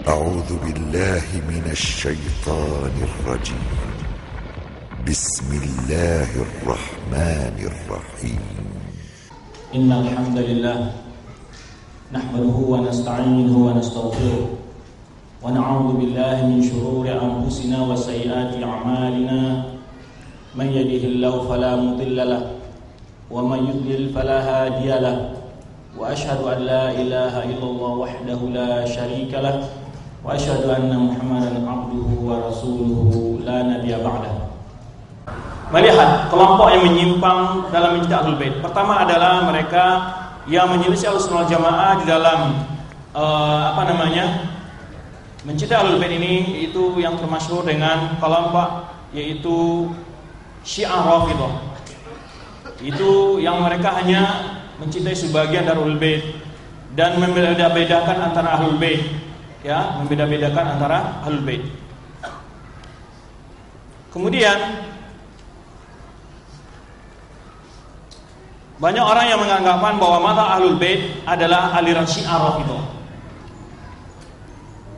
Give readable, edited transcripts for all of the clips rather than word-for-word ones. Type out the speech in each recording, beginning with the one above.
أعوذ بالله من الشيطان الرجيم. بسم الله الرحمن الرحيم. إن الحمد لله نحمده ونستعينه ونستغفره ونعوذ بالله من شرور أنفسنا وسيئات أعمالنا. من يهده الله فلا مضل له ومن يضلل فلا هادي له وأشهد أن لا إله إلا الله وحده لا شريك له وأشهد أن محمدا عبده ورسوله لا نبي بعده. Melihat kelompok yang menyimpang dalam mencintai Ahlul Bait. Pertama adalah mereka yang menyelisih Ahlussunnah wal Jamaah di dalam mencintai Ahlul Bait ini, itu yang termasyhur dengan kelompok yaitu Syiah Rafidhah. Itu yang mereka hanya mencintai sebagian dari Ahlul Bait dan membeda-bedakan antara Ahlul Bait, ya, membeda-bedakan antara Ahlul Bait. Kemudian banyak orang yang menganggapan bahwa mazhab Ahlul Bait adalah aliran Syiah Rafidhah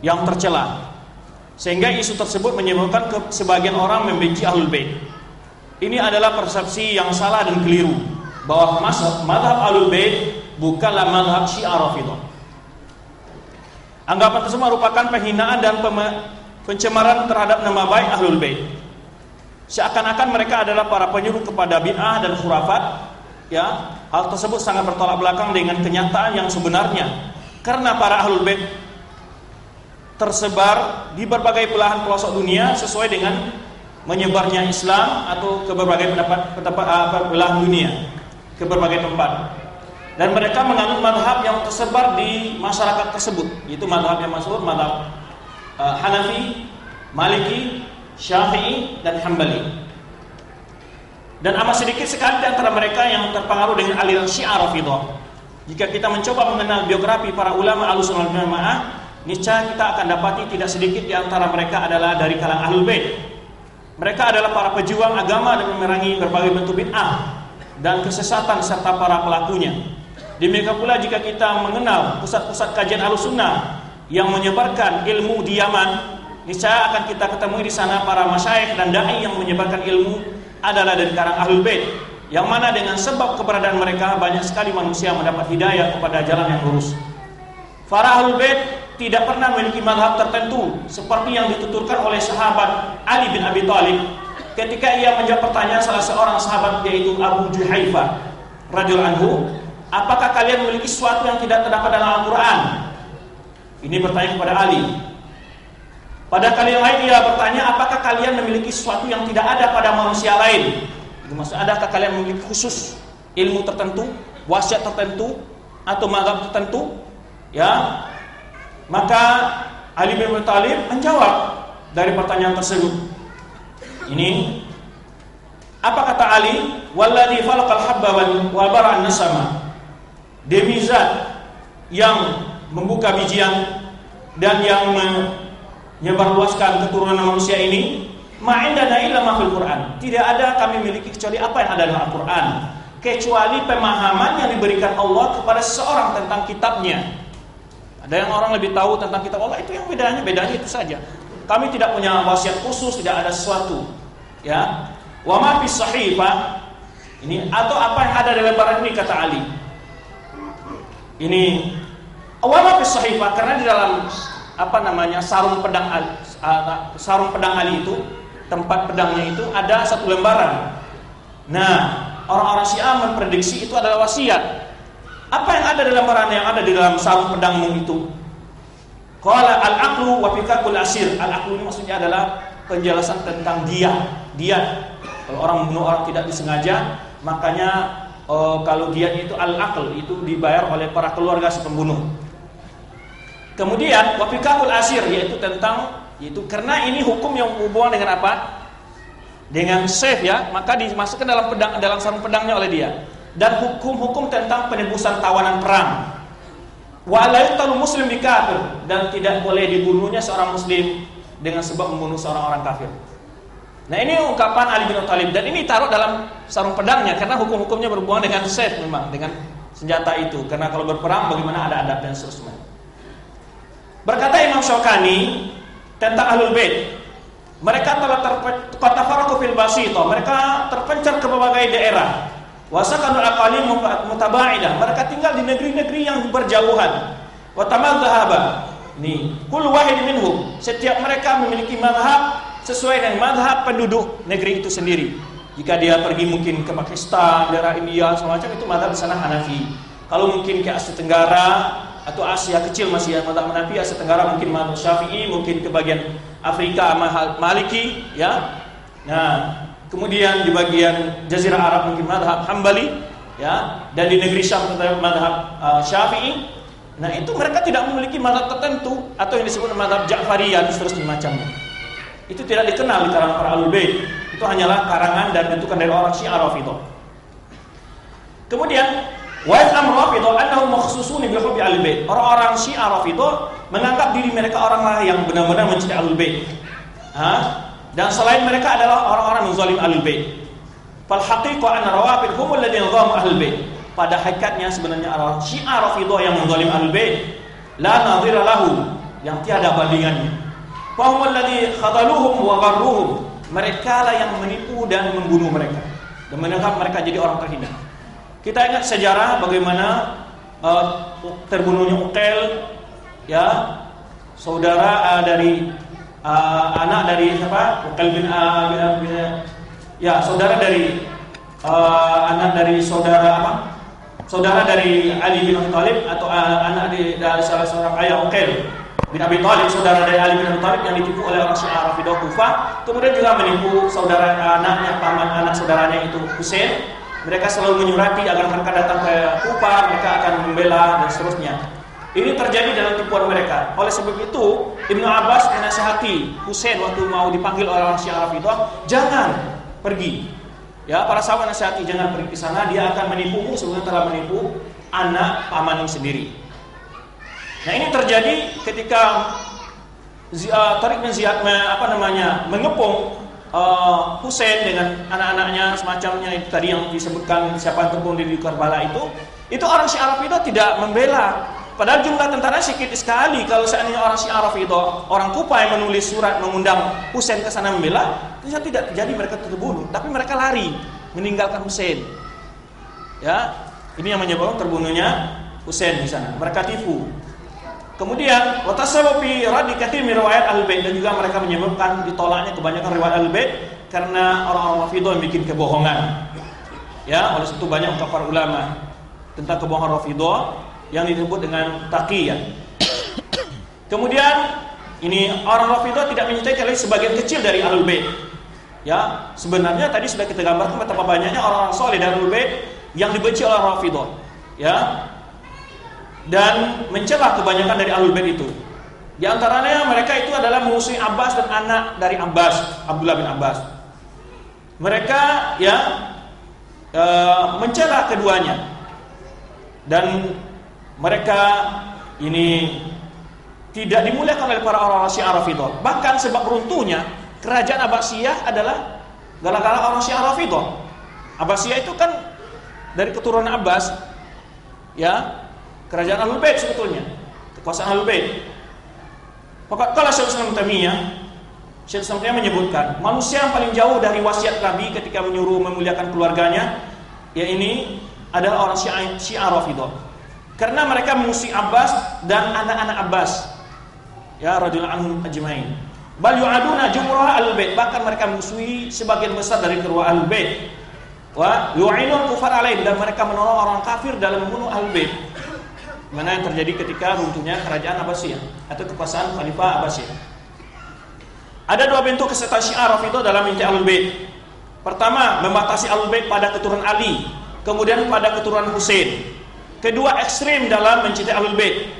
yang tercela, sehingga isu tersebut menyebabkan sebagian orang membenci Ahlul Bait. Ini adalah persepsi yang salah dan keliru, bahwa mazhab Ahlul Bait bukanlah mazhab Syiah Rafidhah. Anggapan tersebut merupakan penghinaan dan pencemaran terhadap nama baik Ahlul Bait. Seakan-akan mereka adalah para penyuruh kepada bid'ah dan khurafat. Ya, hal tersebut sangat bertolak belakang dengan kenyataan yang sebenarnya, karena para Ahlul Bait tersebar di berbagai belahan pelosok dunia sesuai dengan menyebarnya Islam atau ke berbagai belahan dunia, ke berbagai tempat. Dan mereka menganut mazhab yang tersebar di masyarakat tersebut, yaitu mazhab yang masyhur, mazhab Hanafi, Maliki, Syafi'i dan Hambali. Dan amat sedikit sekali di antara mereka yang terpengaruh dengan aliran Syiah Rafidhah. Jika kita mencoba mengenal biografi para ulama Ahlussunnah wal Jamaah, niscaya kita akan dapati tidak sedikit di antara mereka adalah dari kalangan Ahlul Bait. Mereka adalah para pejuang agama dan memerangi berbagai bentuk bid'ah dan kesesatan serta para pelakunya. Demikian pula jika kita mengenal pusat-pusat kajian Ahlussunnah yang menyebarkan ilmu di Yaman, niscaya akan kita ketemui di sana para masyayikh dan dai yang menyebarkan ilmu adalah dari kalangan Ahlul Bait, yang mana dengan sebab keberadaan mereka banyak sekali manusia mendapat hidayah kepada jalan yang lurus. Para Ahlul Bait tidak pernah memiliki mazhab tertentu seperti yang dituturkan oleh sahabat Ali bin Abi Thalib ketika ia menjawab pertanyaan salah seorang sahabat, yaitu Abu Juhaifah radhiyallahu anhu, apakah kalian memiliki sesuatu yang tidak terdapat dalam Al-Quran? Ini bertanya kepada Ali. Pada kali yang lain ia bertanya, apakah kalian memiliki sesuatu yang tidak ada pada manusia lain? Itu maksudnya, adakah kalian memiliki khusus ilmu tertentu, wasiat tertentu, atau mazhab tertentu? Ya, maka Ali bin Abi Thalib menjawab dari pertanyaan tersebut. Ini apa kata Ali? Walladzi falaqal habba wal bara'an nasama. Demi zat yang membuka bijian dan yang menyebarluaskan keturunan manusia ini, ma'indana illa ma fil Qur'an. Tidak ada kami miliki kecuali apa yang ada dalam Al-Qur'an, kecuali pemahaman yang diberikan Allah kepada seseorang tentang kitabnya. Ada yang orang lebih tahu tentang kitab Allah, itu yang bedanya itu saja. Kami tidak punya wasiat khusus, tidak ada sesuatu. Ya. Wa ma fis sahifah. Ini atau apa yang ada dalam lembaran ini, kata Ali. Ini wa ma fis sahifah, karena di dalam sarung pedang Ali itu, tempat pedangnya itu ada satu lembaran. Nah, orang-orang Syiah memprediksi itu adalah wasiat. Apa yang ada di lembaran yang ada di dalam sarung pedangmu itu? Qala al-aqlu wa fikakul asir. Al-aqlu ini maksudnya adalah penjelasan tentang diyat. Kalau orang membunuh orang tidak disengaja, makanya kalau diyat itu al-aql, itu dibayar oleh para keluarga si pembunuh. Kemudian wafikakul asir, yaitu karena ini hukum yang hubungan dengan apa? Dengan safe, ya, maka dimasukkan dalam sarung pedangnya oleh dia. Dan hukum-hukum tentang penebusan tawanan perang. Wa la yuqtalu muslim bi kafir, dan tidak boleh dibunuhnya seorang muslim dengan sebab membunuh seorang orang kafir. Nah, ini ungkapan Ali bin Abi Thalib, dan ini taruh dalam sarung pedangnya karena hukum-hukumnya berhubungan dengan safe, memang dengan senjata itu. Karena kalau berperang bagaimana ada adab dan seterusnya. Berkata Imam Syaukani tentang Ahlul Bait, mereka telah tertafarraqu fil basita, mereka terpencar ke berbagai daerah. Wa sakanul aqalim mutaba'idah, mereka tinggal di negeri-negeri yang berjauhan. Wa tamadzahaba, ini kullu wahid minhum, setiap mereka memiliki mazhab sesuai dengan mazhab penduduk negeri itu sendiri. Jika dia pergi mungkin ke Pakistan, daerah India, semacam itu mazhab di sana Hanafi. Kalau mungkin ke Asia Tenggara atau Asia kecil masih mazhab Hanafi, Asia Tenggara mungkin mazhab Syafi'i, mungkin ke bagian Afrika Maliki, ya. Nah, kemudian di bagian Jazirah Arab mungkin mazhab Hambali, ya, dan di negeri Syam mazhab Syafi'i. Nah, itu mereka tidak memiliki mazhab tertentu atau yang disebut mazhab Ja'fariyah dan seterusnya macamnya. Itu tidak dikenal di kalangan para Ahlul Bait. Itu hanyalah karangan dan bentukan dari orang Syiah Rafidhah. Kemudian wa am Rafidhah annahum makhsusun bi hubbi Ahlul Bait. Orang-orang Syiah Rafidhah menganggap diri mereka orang yang benar-benar mencintai Ahlul Bait. Dan selain mereka adalah orang-orang menzalim Ahlul Bait. Fal haqiqah anna Rawafid humul ladzina zamu Ahlul Bait. Pada hakikatnya sebenarnya orang Syiah Rafidhah yang menzalim Ahlul Bait, la nadhira lahu, yang tiada bandingannya. Fahumul ladzi khadaluhum wa gharruhum. Mereka lah yang menipu dan membunuh mereka dan menganggap mereka jadi orang terhina. Kita ingat sejarah bagaimana terbunuhnya Uqail, ya, saudara dari anak dari siapa? Uqail bin ya, saudara dari anak dari saudara apa? Saudara dari Ali bin Abi Thalib atau anak dari salah seorang ayah Uqail bin Abi Thalib, saudara dari Ali bin Abi Thalib yang ditipu oleh orang Syiah Rafidhah Kufah, kemudian juga menipu saudara anaknya, paman anak saudaranya itu Husain. Mereka selalu menyurati agar mereka datang ke Kufah, mereka akan membela dan seterusnya. Ini terjadi dalam tipuan mereka. Oleh sebab itu, Ibnu Abbas menasihati Husain waktu mau dipanggil oleh orang Syiah Rafidhah, jangan pergi. Ya, para sahabat nasihati jangan pergi ke sana, dia akan menipumu sebelum telah menipu anak pamanmu sendiri. Nah, ini terjadi ketika Tariq bin Ziyad mengepung Husain dengan anak-anaknya semacamnya itu tadi yang disebutkan siapa yang terbunuh di Karbala itu orang Syiah Rafidhah tidak membela. Padahal jumlah tentara sedikit sekali. Kalau seandainya orang Syiah Rafidhah, orang Kufah yang menulis surat mengundang Husain ke sana membela, bisa tidak terjadi mereka terbunuh, tapi mereka lari meninggalkan Husain. Ya, ini yang menyebabkan terbunuhnya Husain di sana. Mereka tipu. Kemudian watasabu fi raddi katsir min riwayat Ahlul Bait, dan juga mereka menyebabkan ditolaknya kebanyakan riwayat Ahlul Bait karena orang-orang Rafidhah yang bikin kebohongan. Ya, oleh itu banyak ungkapan ulama tentang kebohongan Rafidhah yang disebut dengan taqiyah. Kemudian ini orang Rafidhah tidak menyintai kecuali sebagian kecil dari Ahlul Bait. Ya, sebenarnya tadi sudah kita gambarkan betapa banyaknya orang-orang saleh dari Ahlul Bait yang dibenci oleh Rafidhah. Ya. Dan mencela kebanyakan dari Ahlul Bait itu. Di antaranya mereka itu adalah musuh Abbas dan anak dari Abbas, Abdullah bin Abbas. Mereka ya mencela keduanya. Dan mereka ini tidak dimuliakan oleh para orang Syiah Rafidhah. Bahkan sebab runtuhnya kerajaan Abbasiyah adalah gara-gara orang Syiah Rafidhah. Abbasiyah itu kan dari keturunan Abbas, ya, kerajaan Ahlul Bait sebetulnya, kekuasaan Ahlul Bait. Kalau Syekh Islam Taimiyah menyebutkan manusia yang paling jauh dari wasiat Nabi ketika menyuruh memuliakan keluarganya, ya ini adalah orang Syiah Rafidhah. Karena mereka musuh Abbas dan anak-anak Abbas, ya, radhiyallahu anhum ajmain. Bal yu'aduna jumhur Ahlul Bait, bahkan mereka musuhi sebagian besar dari keluarga Ahlul Bait. Wa yu'inul kufar alaihim, dan mereka menolong orang kafir dalam membunuh Ahlul Bait. Mana yang terjadi ketika runtuhnya kerajaan Abbasiyah atau kekuasaan Khalifah Abbasiyah. Ada dua bentuk kesetaraan Syiah Rafidhah dalam mencintai Ahlul Bait. Pertama, membatasi Ahlul Bait pada keturunan Ali, kemudian pada keturunan Husain. Kedua, ekstrim dalam mencintai Ahlul Bait.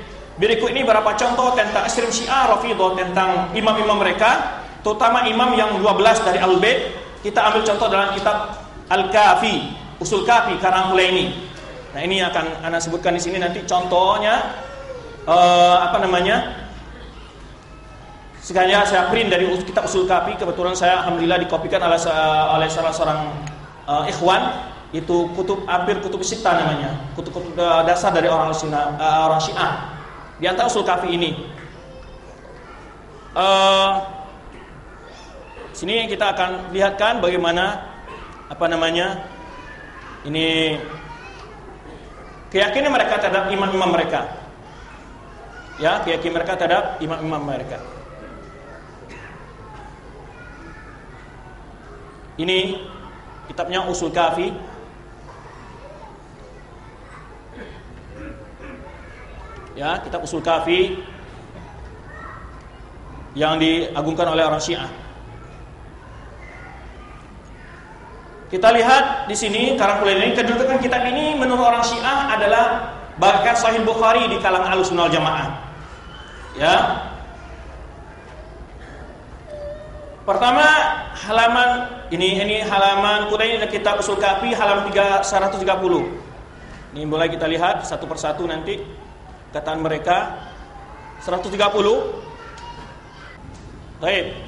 Berikut ini beberapa contoh tentang ekstrim Syiah Rafidhah tentang imam-imam mereka, terutama imam yang 12 dari Ahlul Bait. Kita ambil contoh dalam kitab Al-Kafi, Usul Kafi karang Hulaini. Nah, ini akan Anda sebutkan di sini nanti contohnya Sekalian saya print dari kitab Usul Kafi, kebetulan saya alhamdulillah dikopikan oleh salah seorang ikhwan. Itu hampir kutub sita namanya, kutub dasar dari orang Syiah. Di antara Usul Kafi ini Sini kita akan lihatkan bagaimana ini keyakinan mereka terhadap imam-imam mereka. Ya, keyakinan mereka terhadap imam-imam mereka. Ini kitabnya Usul Kafi. Ya, kitab Usul Kafi yang diagungkan oleh orang Syiah. Kita lihat di sini karangkulan ini, kedudukan kitab ini menurut orang Syiah adalah bahkan Sahih Bukhari di kalangan Ahlussunnah wal Jamaah. Ya. Pertama, halaman ini halaman kuliah ini kitab Usul Kafi halaman 130. Ini boleh kita lihat satu persatu nanti kataan mereka 130. Baik.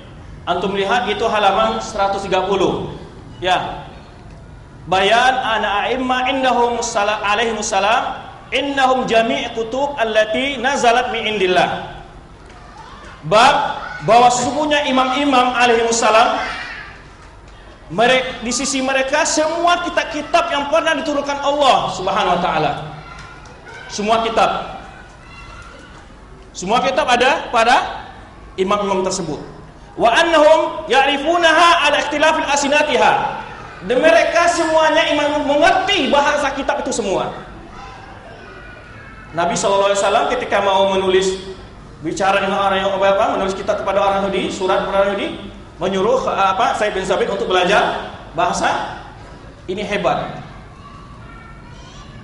Antum lihat itu halaman 130. Ya. Bayan ana a'imma indahum alaihimus salam innahum jami' kutub allati nazalat min indillah. Bab bahwa sesungguhnya imam-imam alaihimus salam di sisi mereka semua kitab-kitab yang pernah diturunkan Allah Subhanahu wa taala. Semua kitab ada pada imam-imam tersebut. Wa annahum ya'rifunaha ala ikhtilafil asinatiha. Dan mereka semuanya imam mengerti bahasa kitab itu semua. Nabi SAW ketika mau menulis bicara dengan orang yang menulis kitab kepada orang Yahudi, surat kepada orang Yahudi, menyuruh Said bin Sabit untuk belajar bahasa. Ini hebat.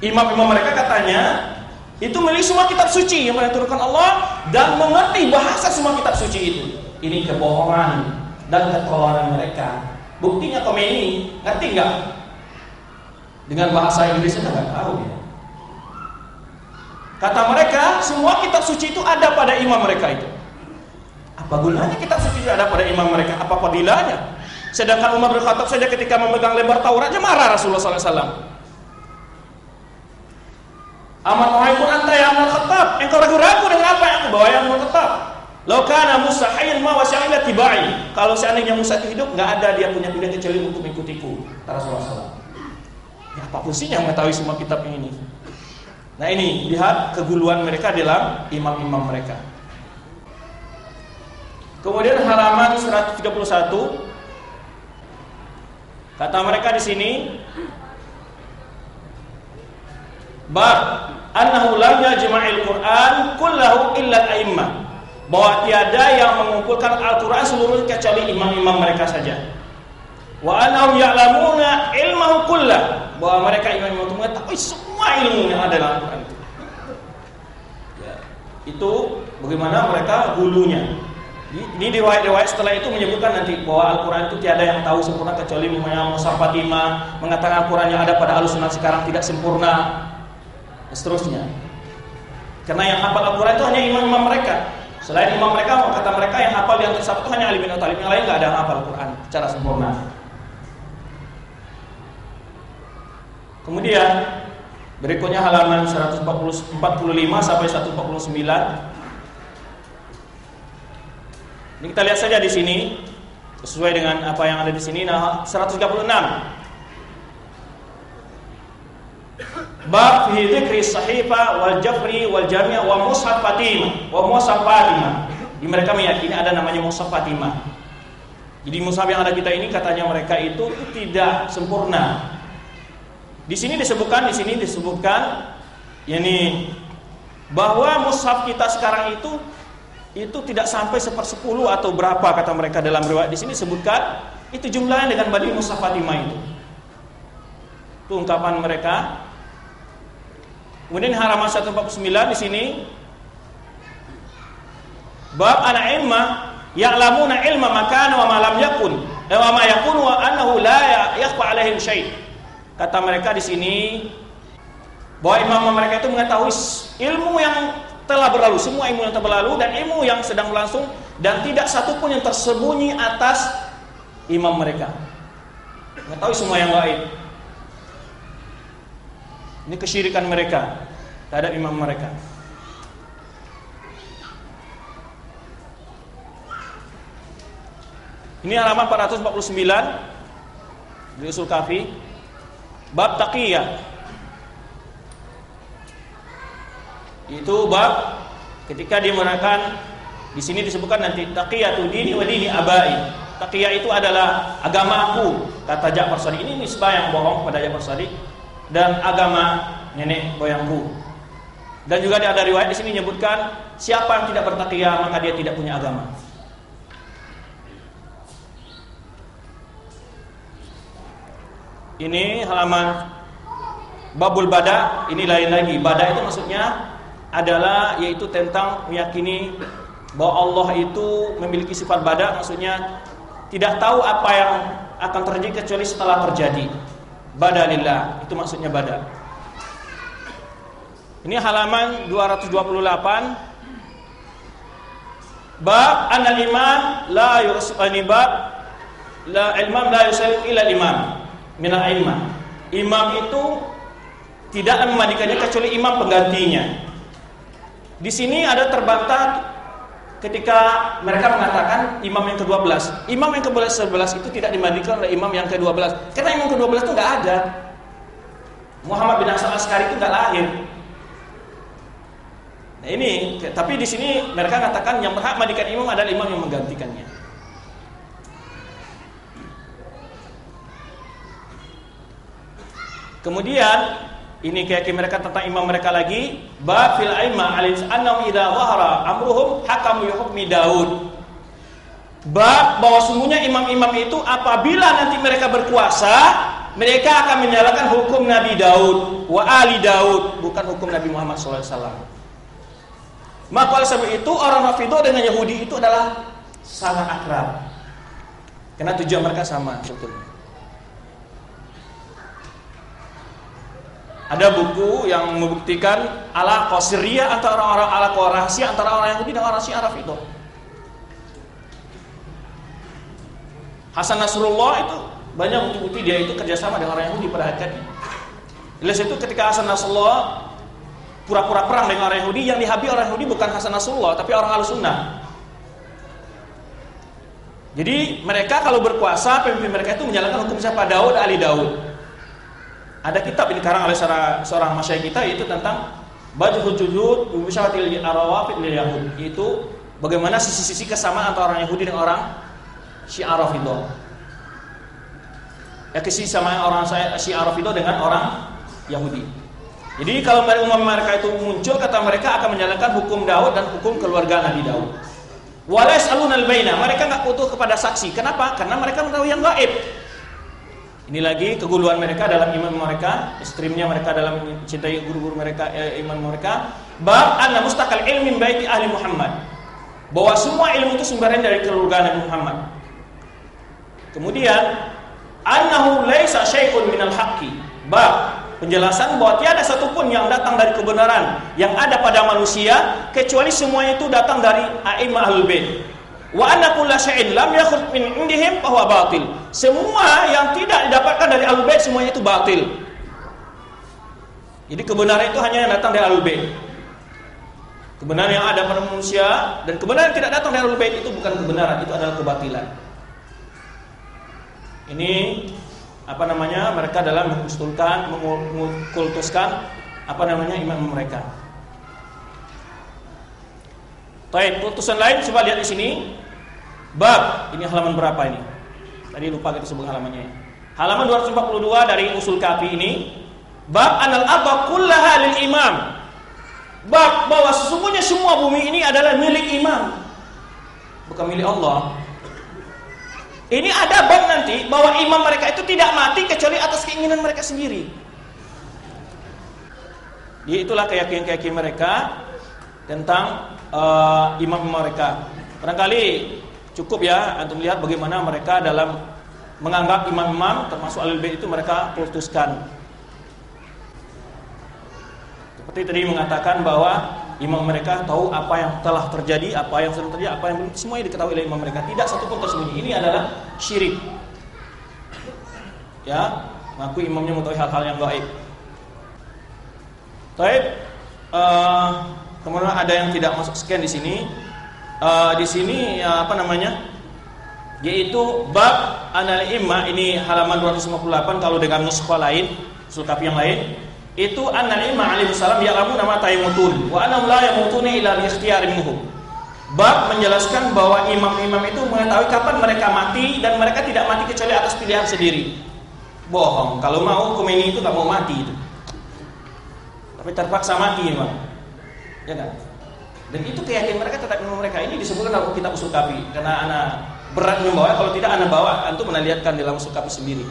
Imam-imam mereka katanya itu memilih semua kitab suci yang diturunkan Allah dan mengerti bahasa semua kitab suci itu. Ini kebohongan dan ketololan mereka. Buktinya Khomeini ngerti nggak? Dengan bahasa Inggris nggak tahu ya. Kata mereka semua kitab suci itu ada pada imam mereka itu. Apa gunanya kitab suci itu ada pada imam mereka? Apa fadilahnya? Sedangkan Umar bin Khattab saja ketika memegang lembar Taurat aja marah Rasulullah SAW. Aman wahai anta ya Umar Khattab, engkau ragu-ragu dengan apa yang aku bawa ya Umar Khattab? Lau kana Musa hayyan ma wasa'ila tibai. Kalau seandainya Musa itu hidup, enggak ada dia punya pilihan kecuali untuk mengikutiku, kata Rasulullah SAW. Ya apa fungsinya mengetahui semua kitab ini? Nah ini lihat keguluhan mereka dalam imam-imam mereka. Kemudian halaman 131 kata mereka di sini bab annahu lam yajma'il Qur'an kullahu illa al-a'immah. Bahwa tiada yang mengumpulkan Al-Quran seluruhnya kecuali imam-imam mereka saja. Wa annahum ya'lamuna ilmahu kullah. Bahwa mereka imam-imam itu mengetahui semua ilmu yang ada dalam Al-Quran itu. Ya, itu bagaimana mereka hulunya. Ini riwayat-riwayat setelah itu menyebutkan nanti bahwa Al-Quran itu tiada yang tahu sempurna kecuali Mushaf Fatimah, mengatakan Al-Quran yang ada pada Ahlussunnah sekarang tidak sempurna, dan seterusnya. Karena yang hafal Al-Quran itu hanya imam-imam mereka. Selain imam mereka, kata mereka yang hafal yang tersebut hanya Ali bin Abi Thalib, yang lain nggak ada yang hafal Al-Quran secara sempurna. Kemudian berikutnya halaman 145 sampai 149. Ini kita lihat saja di sini sesuai dengan apa yang ada di sini. Nah, 136. Bab fi dzikri sahifa wal jafri wal jami' wa mushaf Fatimah. Di mereka meyakini ada namanya mushaf Fatimah. Jadi mushaf yang ada kita ini katanya mereka itu tidak sempurna. Di sini disebutkan yakni bahwa mushaf kita sekarang itu tidak sampai 1/10 atau berapa kata mereka dalam riwayat. Di sini disebutkan itu jumlahnya dengan banding mushaf Fatimah itu. Itu ungkapan mereka. Kemudian halaman 149 di sini bab ana-imma ya'lamuna ilma makana wa ma lam yakun wa ma yakun wa annahu la yakhfa 'alaihim syai'. Kata mereka di sini bahwa imam mereka itu mengetahui ilmu yang telah berlalu, semua ilmu yang telah berlalu dan ilmu yang sedang berlangsung dan tidak satu pun yang tersembunyi atas imam mereka. Mengetahui semua yang gaib. Ini kesyirikan mereka terhadap imam mereka. Ini halaman 449 di Ushul Kafi, bab taqiyah. Itu bab ketika dia menerangkan, di sini disebutkan nanti taqiyatu dini wa dini abai. Taqiyah itu adalah agamaku, kata Ja'far Shadiq. Ini nisbah yang bohong pada Ja'far Shadiq, dan agama nenek moyangku. Dan juga ada riwayat di sini menyebutkan siapa yang tidak bertaqiyah maka dia tidak punya agama. Ini halaman babul bada. Ini lain lagi. Bada itu maksudnya adalah yaitu tentang meyakini bahwa Allah itu memiliki sifat bada, maksudnya tidak tahu apa yang akan terjadi kecuali setelah terjadi. Bada lillah, itu maksudnya bada. Ini halaman 228. Bab anal imam la yusalli, bab la imam la yusalli illa imam minal a'immah. Imam itu tidak memandikannya kecuali imam penggantinya. Di sini ada terbantah ketika mereka mengatakan imam yang ke-12. Imam yang ke-11 itu tidak dimandikan oleh imam yang ke-12. Karena imam ke-12 itu enggak ada. Muhammad bin Hasan Askari itu enggak lahir. Nah ini, tapi di sini mereka katakan yang berhak memandikan imam adalah imam yang menggantikannya. Kemudian ini keyakinan mereka tentang imam mereka lagi, bab fil a'immah annahum idza dhahara amruhum hakamu hukmi Daud. Bab bahwa sungguhnya imam-imam itu apabila nanti mereka berkuasa, mereka akan menyalakan hukum Nabi Daud wa ali Daud, bukan hukum Nabi Muhammad SAW. Maka oleh sebab itu orang Rafidhah dengan Yahudi itu adalah sangat akrab, karena tujuan mereka sama sebetulnya. Ada buku yang membuktikan alaqah sirriyah antara orang-orang alaqah rahasia antara orang Yahudi dan orang Syiah Rafidhah. Hasan Nasrullah itu banyak bukti-bukti dia itu kerjasama dengan orang Yahudi pada hakikatnya. Oleh itu ketika Hasan Nasrullah pura-pura perang dengan orang Yahudi, yang dihabisi orang Yahudi bukan Hasan Nasrullah tapi orang Ahlussunnah. Jadi mereka kalau berkuasa, pemimpin mereka itu menjalankan hukum siapa? Daud, Ali Daud. Ada kitab ini dikarang oleh seorang masyayikh kita, yaitu tentang Bajhul Judud Bisyawatil Arawafid lil Yahud, yaitu bagaimana sisi-sisi kesamaan antara orang Yahudi dan orang Syiah Rafidhah. Ya, kesamaan orang Syiah Rafidhah dengan orang Yahudi. Jadi kalau umum mereka itu muncul, kata mereka akan menjalankan hukum Daud dan hukum keluarga Nabi Daud. Walas alunal baina, mereka enggak butuh kepada saksi. Kenapa? Karena mereka mengetahui yang gaib. Ini lagi keguluhan mereka dalam iman mereka, ekstrimnya mereka dalam mencintai guru-guru mereka, iman mereka. Bab anna mustaqal ilmi min baiti ahli Muhammad, bahwa semua ilmu itu sumbernya dari keluarga Nabi Muhammad. Kemudian annahu laisa syai'un minal haqqi, bab penjelasan bahwa tiada satupun yang datang dari kebenaran yang ada pada manusia kecuali semuanya itu datang dari a'immah ahlul bait. Wa anna kulla syai'in lam yakhruj min indihim fa huwa batil. Semua yang tidak didapatkan dari Ahlul Bait semuanya itu batil. Jadi kebenaran itu hanya yang datang dari Ahlul Bait. Kebenaran yang ada pada manusia dan kebenaran yang tidak datang dari Ahlul Bait itu bukan kebenaran, itu adalah kebatilan. Ini mereka dalam mengkultuskan imam mereka. Baik, putusan lain coba lihat di sini. Bab, ini halaman berapa ini? Tadi lupa kita sebut halamannya. Halaman 242 dari Ushul Kafi ini. Bab anal arda kullaha lil imam. Bab bahwa sesungguhnya semua bumi ini adalah milik imam, bukan milik Allah. Ini ada bab nanti bahwa imam mereka itu tidak mati kecuali atas keinginan mereka sendiri. Jadi itulah keyakinan mereka tentang imam mereka. Barangkali cukup ya untuk melihat bagaimana mereka dalam menganggap imam-imam termasuk Ahlul Bait itu mereka kultuskan. Seperti tadi mengatakan bahwa imam mereka tahu apa yang telah terjadi, apa yang sedang terjadi, apa yang belum, semuanya diketahui oleh imam mereka. Tidak satu pun tersembunyi. Ini adalah syirik. Ya, mengaku imamnya mengetahui hal-hal yang gaib. Baik. Kemudian ada yang tidak masuk sekian di sini. Di sini yaitu bab anal imma, ini halaman 258 kalau dengan nuskha lain, usul kafi yang lain, itu anal imma alaihi salam ya'lamu nama tayyimutun wa annahum la yamutuna illa bi ikhtiyari minhum. Bab menjelaskan bahwa imam-imam itu mengetahui kapan mereka mati dan mereka tidak mati kecuali atas pilihan sendiri. Bohong, kalau mau Khomeini itu nggak mau mati itu, tapi terpaksa mati memang, ya kan? Dan itu keyakinan mereka terhadap imam mereka. Ini disebutkan dalam kitab usul kafi. Karena anak berat membawa, kalau tidak anak bawa, antum menaliatkan dalam usul kafi sendiri.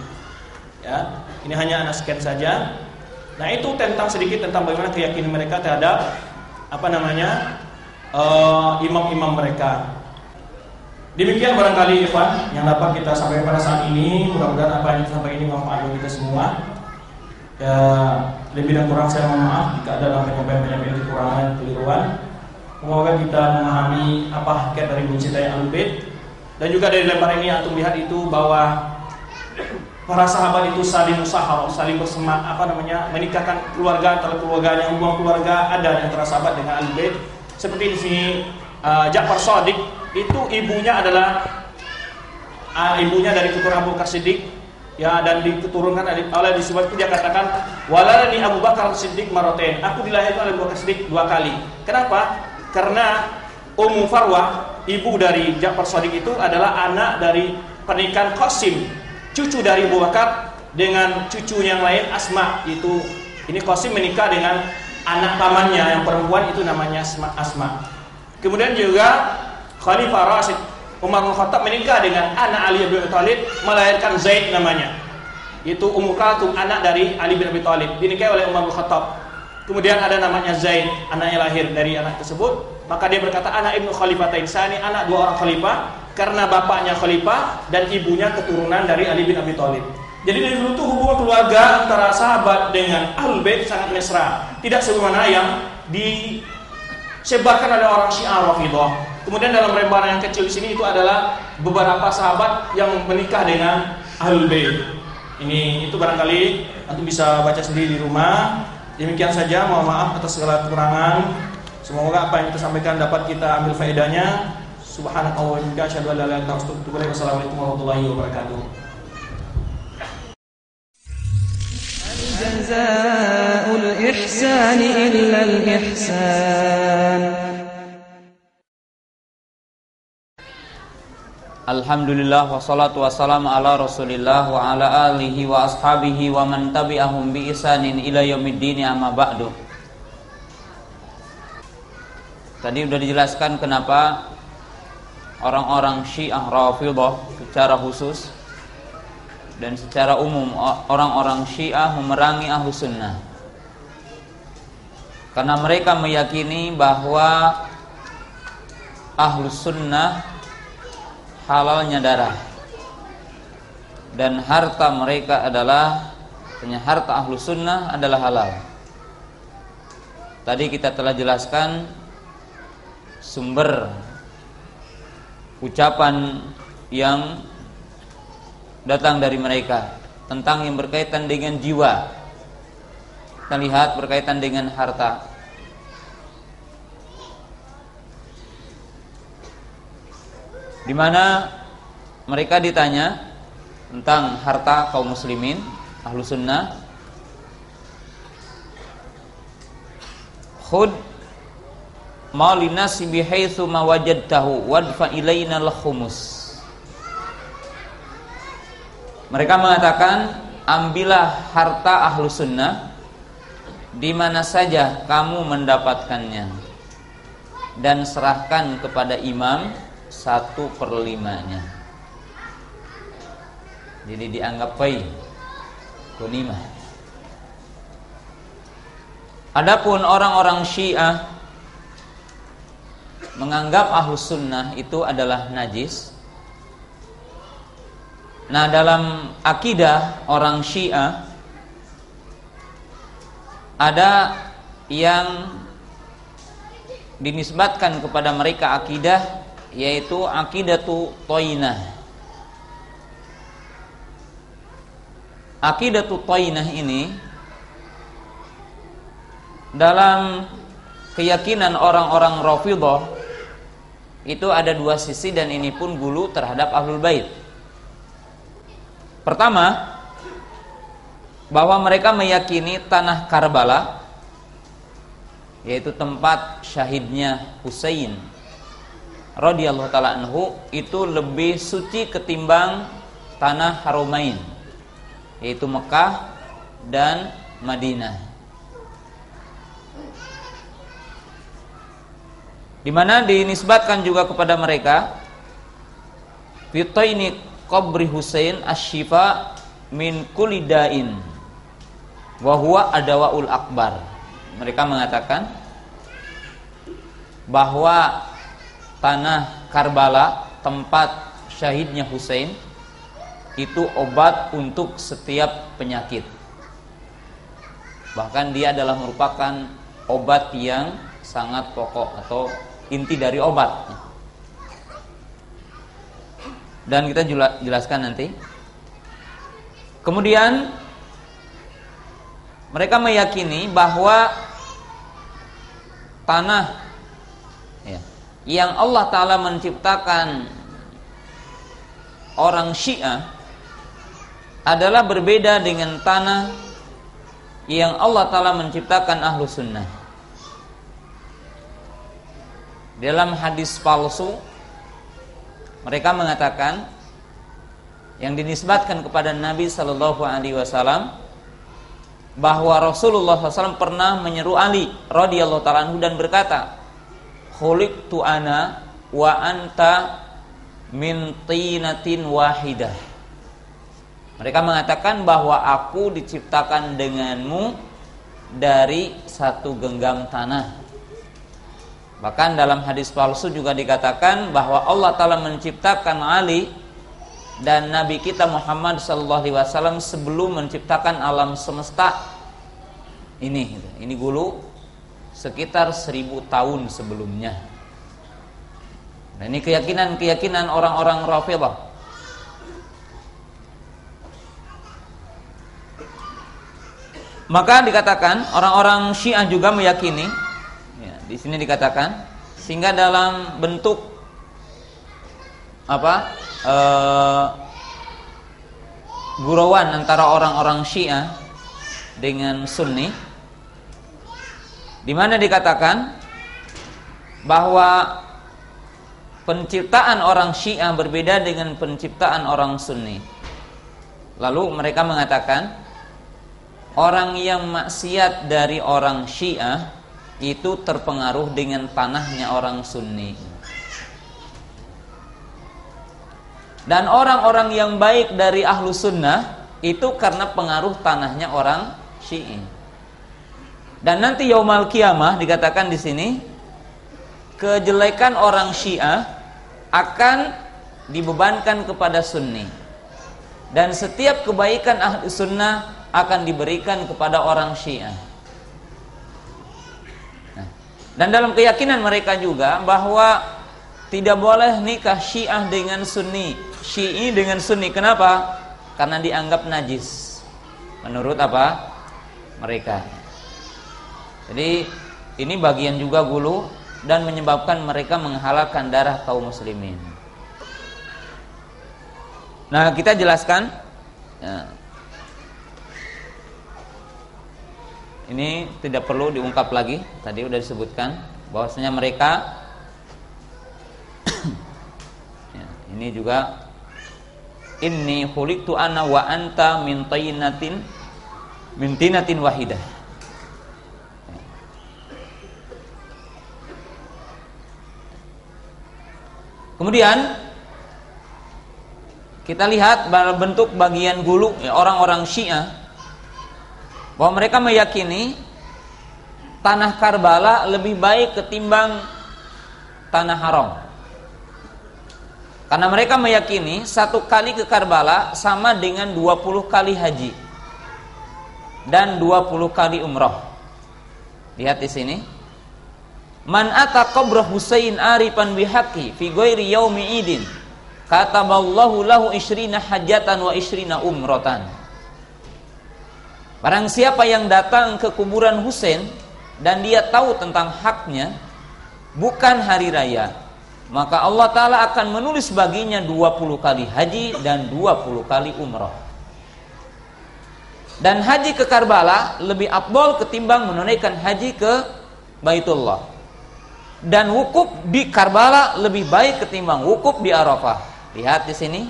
Ya, ini hanya anak scan saja. Nah itu tentang sedikit tentang bagaimana keyakinan mereka terhadap imam-imam mereka. Demikian barangkali ikhwan yang dapat kita sampaikan pada saat ini. Mudah-mudahan apa yang sampai ini manfaat bagi kita semua. Ya, lebih dan kurang saya mohon maaf jika ada dalam penyampaian kekurangan keliruan. Semoga kita memahami apa hakikat dari mencintai Ahlul Bait. Dan juga dari lembar ini antum lihat itu bahwa para sahabat itu saling musaharah, saling menikahkan keluarga antara keluarganya, hubungan keluarga ada antara sahabat dengan Ahlul Bait. Seperti di sini Ja'far Shadiq itu ibunya adalah ibunya dari keturunan Abu Bakar Siddiq, ya, dan diturunkan oleh disebut itu dia katakan waladani Abu Bakar Siddiq maratain, aku dilahirkan oleh Abu Bakar Siddiq 2 kali. Kenapa? Karena Ummu Farwah, ibu dari Ja'far Shadiq itu adalah anak dari pernikahan Qasim, cucu dari Abu Bakar dengan cucu yang lain Asma. Itu ini Qasim menikah dengan anak pamannya yang perempuan, itu namanya Asma. Kemudian juga Khalifah Rasyid Umar bin Khattab menikah dengan anak Ali bin Abi Thalib, melahirkan Zaid namanya. Itu Ummu Kalthum, anak dari Ali bin Abi Thalib, dinikahi oleh Umar bin Khattab. Kemudian ada namanya Zaid, anaknya lahir dari anak tersebut. Maka dia berkata anak ibnu khalifatain sani, anak 2 orang khalifah, karena bapaknya khalifah dan ibunya keturunan dari Ali bin Abi Thalib. Jadi dari dulu tuh hubungan keluarga antara sahabat dengan Ahlul Bait sangat mesra, tidak sebagaimana yang disebarkan oleh orang Syiah Rafidhah. Kemudian dalam lembaran yang kecil di sini itu adalah beberapa sahabat yang menikah dengan Ahlul Bait. Ini itu barangkali antum bisa baca sendiri di rumah. Demikian saja, mohon maaf atas segala kekurangan. Semoga apa yang kita sampaikan dapat kita ambil faedahnya. Subhanallahi wa bihamdihi, asyhadu an la ilaha illa anta, astaghfiruka wa atubu ilaik. Wassalamualaikum warahmatullahi wabarakatuh. Jazaa'ul ihsani illa al-ihsan. Alhamdulillah wassalatu wassalamu ala Rasulillah wa ala alihi wa ashabihi wa man tabi'ahum bi ihsanin ila yaumiddin, amma ba'du. Tadi sudah dijelaskan kenapa orang-orang Syiah Rafidhah secara khusus dan secara umum orang-orang Syiah memerangi Ahlus Sunnah. Karena mereka meyakini bahwa Ahlus Sunnah halalnya darah dan harta mereka adalah, harta Ahlus Sunnah adalah halal. Tadi kita telah jelaskan sumber ucapan yang datang dari mereka tentang yang berkaitan dengan jiwa. Kita lihat berkaitan dengan harta. Di mana mereka ditanya tentang harta kaum muslimin Ahlus Sunnah. Khud ma linasi bihaitsu ma wajadtahu wadfa ilaina al-khumus. Mereka mengatakan, ambillah harta Ahlus Sunnah di mana saja kamu mendapatkannya dan serahkan kepada imam 1/5-nya. Jadi dianggap fai ghanimah. Adapun orang-orang Syiah menganggap Ahlus Sunnah itu adalah najis. Nah, dalam akidah orang Syiah ada yang dinisbatkan kepada mereka akidah, yaitu akidatu Tainah. Akidatu Tainah ini dalam keyakinan orang-orang Rafidhah itu ada dua sisi, dan ini pun gulu terhadap Ahlul Bait. Pertama, bahwa mereka meyakini tanah Karbala, yaitu tempat syahidnya Husain radhiyallahu taala anhu, itu lebih suci ketimbang tanah Haromain, yaitu Mekah dan Madinah. Di mana dinisbatkan juga kepada mereka fitaini qabri Husain asy-syifa min kulli da'in wa huwa adawaul akbar. Mereka mengatakan bahwa tanah Karbala, tempat syahidnya Husain, itu obat untuk setiap penyakit. Bahkan dia adalah merupakan obat yang sangat pokok atau inti dari obat. Dan kita jelaskan nanti. Kemudian mereka meyakini bahwa tanah yang Allah Ta'ala menciptakan orang Syiah adalah berbeda dengan tanah yang Allah Ta'ala menciptakan Ahlu Sunnah. Dalam hadis palsu, mereka mengatakan, yang dinisbatkan kepada Nabi Sallallahu Alaihi Wasallam, bahwa Rasulullah SAW pernah menyeru Ali radhiyallahu taala anhu dan berkata, khuliqtu ana wa anta min tinatin wahidah. Mereka mengatakan bahwa aku diciptakan denganmu dari satu genggam tanah. Bahkan dalam hadis palsu juga dikatakan bahwa Allah Ta'ala menciptakan Ali dan Nabi kita Muhammad SAW sebelum menciptakan alam semesta ini. Ini dulu sekitar 1000 tahun sebelumnya. Nah, ini keyakinan orang-orang Rafidhah. Maka dikatakan orang-orang Syiah juga meyakini, ya, di sini dikatakan, sehingga dalam bentuk gurauan antara orang-orang Syiah dengan Sunni, di mana dikatakan bahwa penciptaan orang Syiah berbeda dengan penciptaan orang Sunni. Lalu mereka mengatakan orang yang maksiat dari orang Syiah itu terpengaruh dengan tanahnya orang Sunni. Dan orang-orang yang baik dari Ahlu Sunnah itu karena pengaruh tanahnya orang Syi'i. Dan nanti Yaumal Qiyamah dikatakan di sini, kejelekan orang Syiah akan dibebankan kepada Sunni, dan setiap kebaikan Ahlu Sunnah akan diberikan kepada orang Syiah. Nah, dan dalam keyakinan mereka juga bahwa tidak boleh nikah Syiah dengan Sunni, Syi'i dengan Sunni. Kenapa? Karena dianggap najis menurut apa? Mereka. Jadi ini bagian juga gulu dan menyebabkan mereka menghalalkan darah kaum muslimin. Nah, kita jelaskan ya. Ini tidak perlu diungkap lagi, tadi sudah disebutkan bahwasanya mereka ya, ini juga inni khuliqtu ana wa anta min tinatin wahidah. Kemudian kita lihat bentuk bagian gulu ya, orang-orang Syiah, bahwa mereka meyakini tanah Karbala lebih baik ketimbang tanah haram. Karena mereka meyakini 1 kali ke Karbala sama dengan 20 kali haji dan 20 kali umrah. Lihat di sini. Man ata qabra Husain arifan bihaqqi fi ghairi yaumi idin kataballahu lahu 20 hajatan wa 20 umratan. Barang siapa yang datang ke kuburan Husain dan dia tahu tentang haknya bukan hari raya, maka Allah Ta'ala akan menulis baginya 20 kali haji dan 20 kali umrah. Dan haji ke Karbala lebih afdal ketimbang menunaikan haji ke Baitullah. Dan wukuf di Karbala lebih baik ketimbang wukuf di Arafah. Lihat di sini,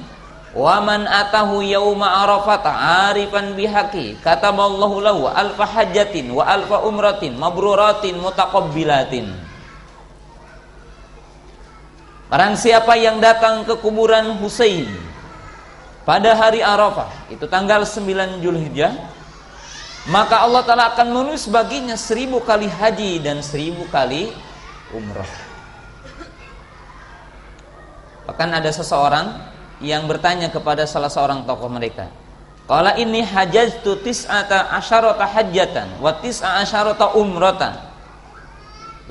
wa man atahu yauma arafata arifan bihaqi kataballahu lahu alfa hajjatin wa alfa umratin mabruratin mutaqabbilatin. Barang siapa yang datang ke kuburan Husain pada hari Arafah, itu tanggal 9 Zulhijjah, maka Allah Ta'ala akan menulis baginya 1000 kali haji dan 1000 kali umrah. Bahkan ada seseorang yang bertanya kepada salah seorang tokoh mereka, qala inni hajjatu tis'ata asyarata hajjatan wa tis'a asyarata umratan.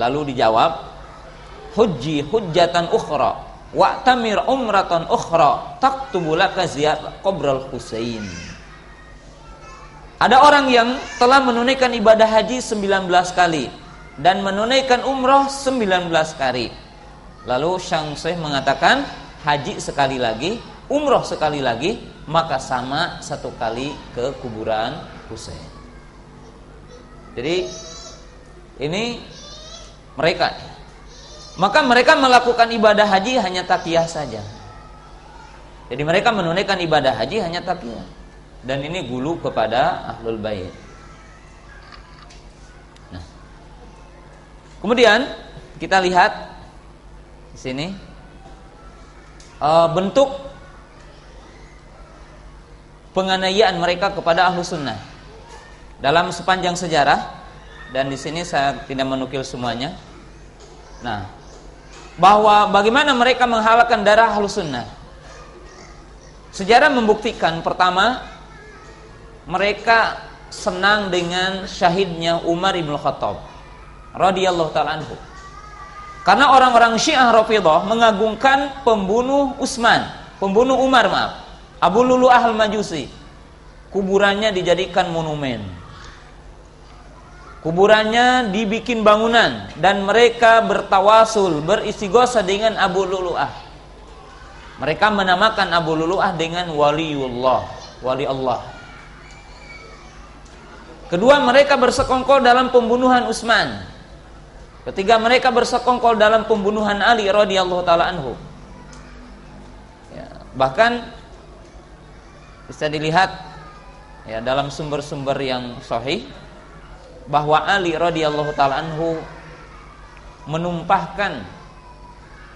Lalu dijawab, hujji hujjatan ukhra wa'tamir umratan ukhra taktubu laka ziyarat qabral Husain. Ada orang yang telah menunaikan ibadah haji 19 kali dan menunaikan umrah 19 kali. Lalu Syang Syekh mengatakan, haji sekali lagi, umrah sekali lagi, maka sama 1 kali ke kuburan Husain. Jadi ini mereka, maka mereka melakukan ibadah haji hanya takiyah saja. Jadi mereka menunaikan ibadah haji hanya takiyah. Dan ini gulu kepada Ahlul Bait. Nah, kemudian kita lihat di sini bentuk penganiayaan mereka kepada Ahlus Sunnah dalam sepanjang sejarah. Dan di sini saya tidak menukil semuanya. Nah, bahwa bagaimana mereka menghalalkan darah Ahlus Sunnah. Sejarah membuktikan, pertama, mereka senang dengan syahidnya Umar ibn Khattab radhiyallahu ta'ala anhu. Karena orang-orang Syiah Rafidhah mengagungkan pembunuh Umar, Abu Lulu'ah al-Majusi. Kuburannya dijadikan monumen, kuburannya dibikin bangunan, dan mereka bertawasul, beristighosa dengan Abu Lulu'ah. Mereka menamakan Abu Lulu'ah dengan waliullah, wali Allah. Kedua, mereka bersekongkol dalam pembunuhan Utsman. Ketiga, mereka bersekongkol dalam pembunuhan Ali radhiyallahu taala anhu. Ya, bahkan bisa dilihat ya dalam sumber-sumber yang sahih bahwa Ali radhiyallahu taala anhu menumpahkan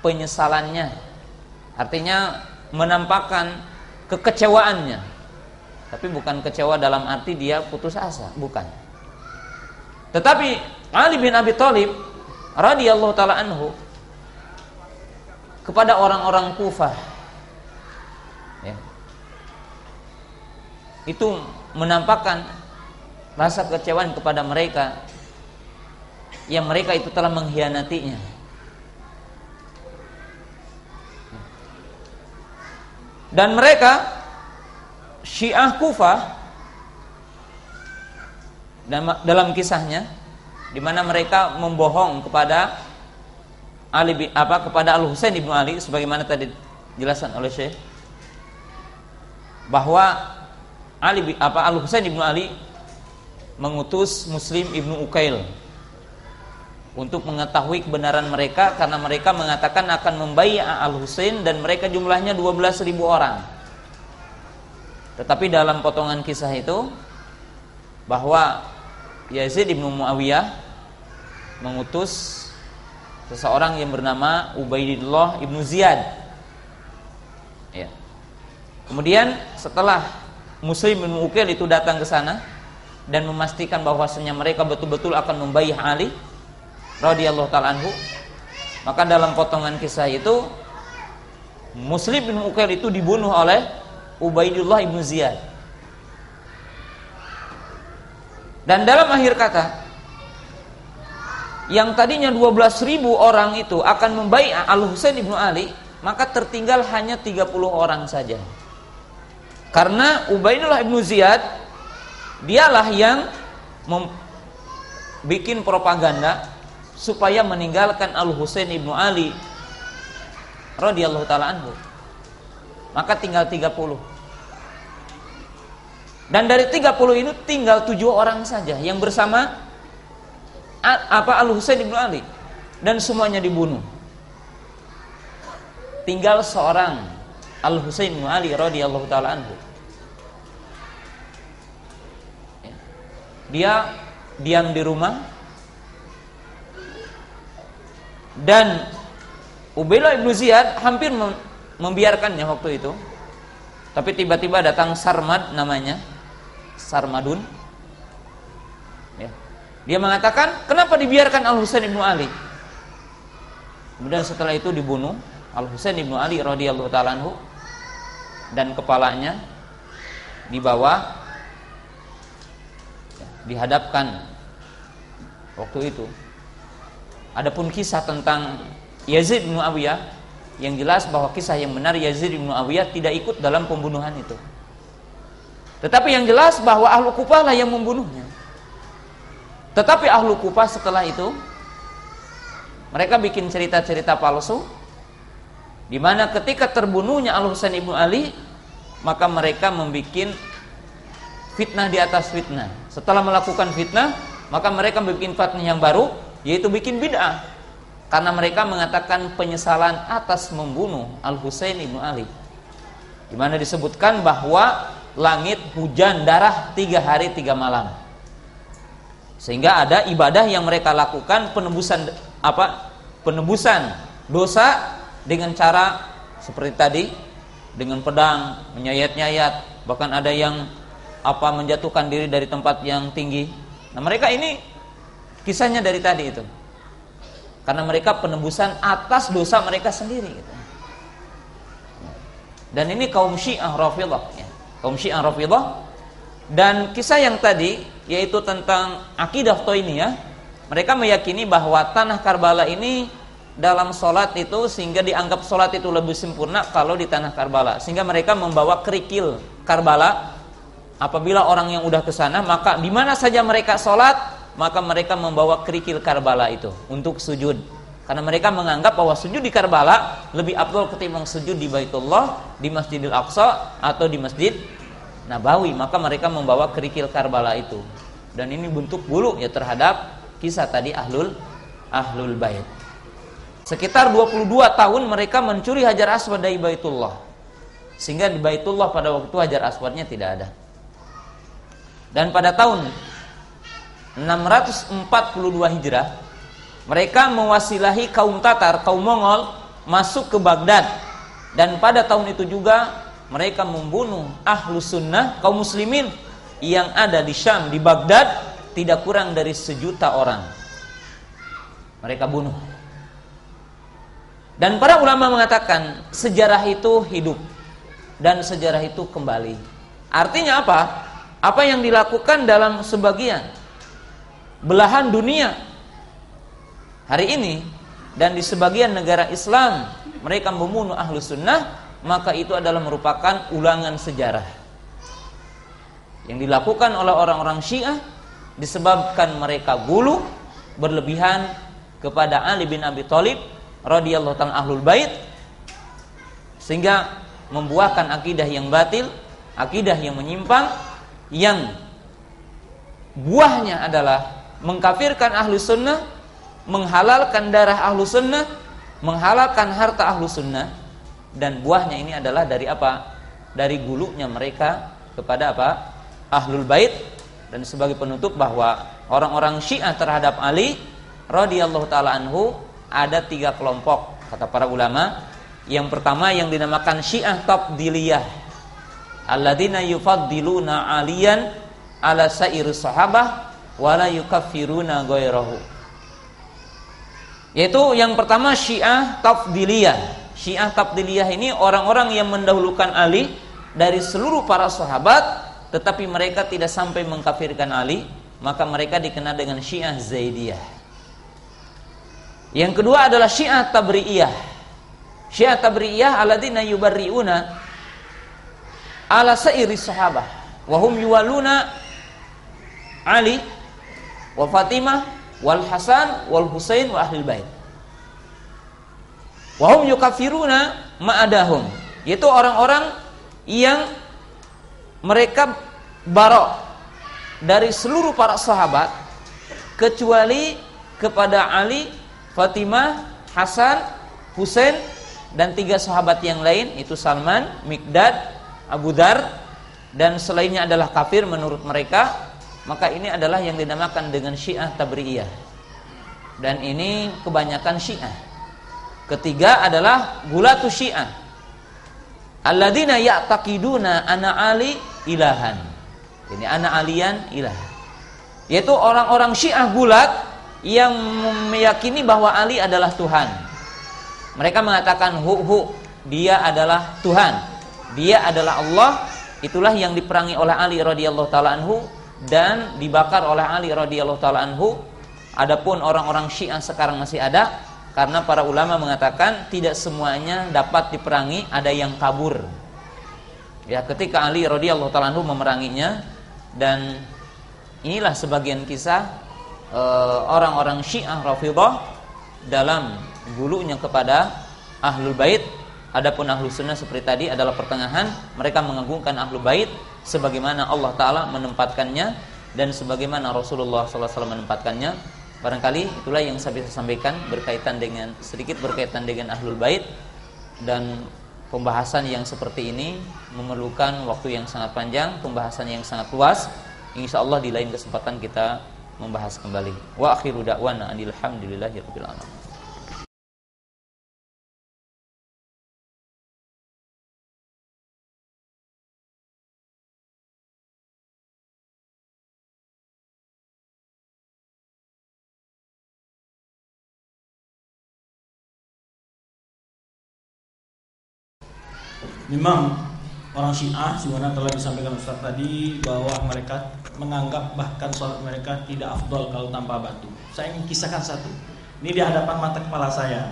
penyesalannya, artinya menampakkan kekecewaannya. Tapi bukan kecewa dalam arti dia putus asa, bukan. Tetapi Ali bin Abi Thalib radhiyallahu taala anhu kepada orang-orang Kufah, ya, itu menampakkan rasa kekecewaan kepada mereka yang mereka itu telah mengkhianatinya. Dan mereka Syiah Kufah dalam kisahnya, di mana mereka membohong kepada kepada Al-Husain ibnu Ali, sebagaimana tadi dijelaskan oleh Syekh, bahwa Al-Husain ibnu Ali mengutus Muslim ibnu Uqail untuk mengetahui kebenaran mereka, karena mereka mengatakan akan membai'a Al-Husain dan mereka jumlahnya 12.000 orang. Tetapi dalam potongan kisah itu bahwa Yazid ibnu Muawiyah mengutus seseorang yang bernama Ubaidillah ibnu Ziyad. Ya. Kemudian setelah Muslim ibnu Uqail itu datang ke sana dan memastikan bahwasanya mereka betul-betul akan membaiyah Ali radhiyallahu taala anhu, maka dalam potongan kisah itu Muslim ibnu Uqail itu dibunuh oleh Ubaidillah ibnu Ziyad. Dan dalam akhir kata, yang tadinya 12.000 orang itu akan membai'ah Al-Husain ibnu Ali, maka tertinggal hanya 30 orang saja. Karena Ubaidillah ibnu Ziyad dialah yang bikin propaganda supaya meninggalkan Al-Husain ibnu Ali radhiyallahu taala anhu. Maka tinggal 30. Dan dari 30 ini tinggal 7 orang saja yang bersama Al-Husain ibnu Ali, dan semuanya dibunuh. Tinggal seorang Al-Husain ibnu Ali radhiyallahu taala anhu. Dia diam di rumah, dan Ubaidillah ibnu Ziyad hampir membiarkannya waktu itu. Tapi tiba-tiba datang Sarmad namanya, Sarmadun. Ya. Dia mengatakan, kenapa dibiarkan Al-Husain ibnu Ali? Kemudian setelah itu dibunuh Al-Husain ibnu Ali radhiyallahu ta'ala anhu, dan kepalanya dibawa, ya, dihadapkan waktu itu. Adapun kisah tentang Yazid bin Muawiyah, yang jelas bahwa kisah yang benar Yazid bin Muawiyah tidak ikut dalam pembunuhan itu. Tetapi yang jelas bahwa Ahlu Kufah lah yang membunuhnya. Tetapi Ahlu Kufah setelah itu mereka bikin cerita-cerita palsu, di mana ketika terbunuhnya Al-Husain ibnu Ali, maka mereka membuat fitnah di atas fitnah. Setelah melakukan fitnah, maka mereka bikin fitnah yang baru, yaitu bikin bid'ah. Karena mereka mengatakan penyesalan atas membunuh Al-Husain ibnu Ali, di mana disebutkan bahwa langit hujan darah 3 hari 3 malam, sehingga ada ibadah yang mereka lakukan, penebusan dosa dengan cara seperti tadi, dengan pedang menyayat-nyayat, bahkan ada yang menjatuhkan diri dari tempat yang tinggi. Nah, mereka ini kisahnya dari tadi itu, karena mereka penebusan atas dosa mereka sendiri gitu. Dan ini kaum Syiah Rafidhah, ya. Kaum Syiah Rafidhah. Dan kisah yang tadi, yaitu tentang akidah Toiniyah, mereka meyakini bahwa tanah Karbala ini dalam sholat itu, sehingga dianggap sholat itu lebih sempurna kalau di tanah Karbala, sehingga mereka membawa kerikil Karbala. Apabila orang yang udah ke sana, maka di mana saja mereka sholat, maka mereka membawa kerikil Karbala itu untuk sujud, karena mereka menganggap bahwa sujud di Karbala lebih afdal ketimbang sujud di Baitullah, di Masjidil Aqsa, atau di Masjid Nabawi. Maka mereka membawa kerikil Karbala itu, dan ini bentuk bulu ya terhadap kisah tadi Ahlul Bait. Sekitar 22 tahun mereka mencuri Hajar Aswad dari Baitullah, sehingga di Baitullah pada waktu Hajar Aswadnya tidak ada. Dan pada tahun 642 Hijrah, mereka mewasilahi kaum Tatar, kaum Mongol, masuk ke Baghdad. Dan pada tahun itu juga mereka membunuh Ahlu Sunnah, kaum muslimin yang ada di Syam, di Baghdad, tidak kurang dari 1 juta orang. Mereka bunuh. Dan para ulama mengatakan sejarah itu hidup dan sejarah itu kembali. Artinya apa? Apa yang dilakukan dalam sebagian belahan dunia hari ini dan di sebagian negara Islam mereka membunuh Ahlu Sunnah, maka itu adalah merupakan ulangan sejarah yang dilakukan oleh orang-orang Syiah, disebabkan mereka gulu berlebihan kepada Ali bin Abi Thalib radhiyallahu ta'ala Ahlul Bait, sehingga membuahkan akidah yang batil, akidah yang menyimpang, yang buahnya adalah mengkafirkan Ahlu Sunnah, menghalalkan darah Ahlu Sunnah, menghalalkan harta Ahlu Sunnah. Dan buahnya ini adalah dari apa? Dari gulunya mereka kepada apa? Ahlul Bait. Dan sebagai penutup bahwa orang-orang Syiah terhadap Ali radhiyallahu ta'ala anhu ada 3 kelompok, kata para ulama. Yang pertama yang dinamakan Syiah Tafdiliyah, alladzina yufaddiluna aliyan ala sairi sahabah wala yukaffiruna ghairahu. Yaitu yang pertama Syiah Tafdiliyah. Syiah Tafdiliyah ini orang-orang yang mendahulukan Ali dari seluruh para sahabat, tetapi mereka tidak sampai mengkafirkan Ali, maka mereka dikenal dengan Syiah Zaidiyah. Yang kedua adalah Syiah Tabri'iyah. Syiah Tabri'iyah alladzina yubarri'una ala sairi sahabah wa hum yuwalluna Ali wa Fatimah wal Hasan wal Husain wa Ahlul Bait. Wa hum yukafiruna ma'adahum, yaitu orang-orang yang mereka barok dari seluruh para sahabat kecuali kepada Ali, Fatimah, Hasan, Husain, dan 3 sahabat yang lain, itu Salman, Miqdad, Abu Dzar, dan selainnya adalah kafir menurut mereka. Maka ini adalah yang dinamakan dengan Syiah Tabri'iyah, dan ini kebanyakan Syiah. Ketiga adalah Gulatu Syiah, alladzina ya'taqiduna ana Ali ilahan, ini ana aliyan ilah, yaitu orang-orang Syiah gulat yang meyakini bahwa Ali adalah Tuhan. Mereka mengatakan dia adalah Tuhan, dia adalah Allah. Itulah yang diperangi oleh Ali radhiyallahu taala anhu dan dibakar oleh Ali radhiyallahu taala anhu. Adapun orang-orang Syiah sekarang masih ada, karena para ulama mengatakan tidak semuanya dapat diperangi, ada yang kabur. Ya, ketika Ali radhiyallahu taala anhu memeranginya, dan inilah sebagian kisah orang-orang Syiah Rafidhah dalam gulunya kepada Ahlul Bait. Adapun Ahlus Sunnah seperti tadi adalah pertengahan, mereka mengagungkan Ahlul Bait sebagaimana Allah Ta'ala menempatkannya dan sebagaimana Rasulullah SAW menempatkannya. Barangkali itulah yang saya bisa sampaikan sedikit berkaitan dengan Ahlul Bait, dan pembahasan yang seperti ini memerlukan waktu yang sangat panjang, pembahasan yang sangat luas. InsyaAllah di lain kesempatan kita membahas kembali. Wa akhiru da'wana alhamdulillahirabbil alamin. Memang orang Syiah sebenarnya telah disampaikan Ustaz tadi bahwa mereka menganggap bahkan sholat mereka tidak afdol kalau tanpa batu. Saya ingin kisahkan satu. Ini di hadapan mata kepala saya.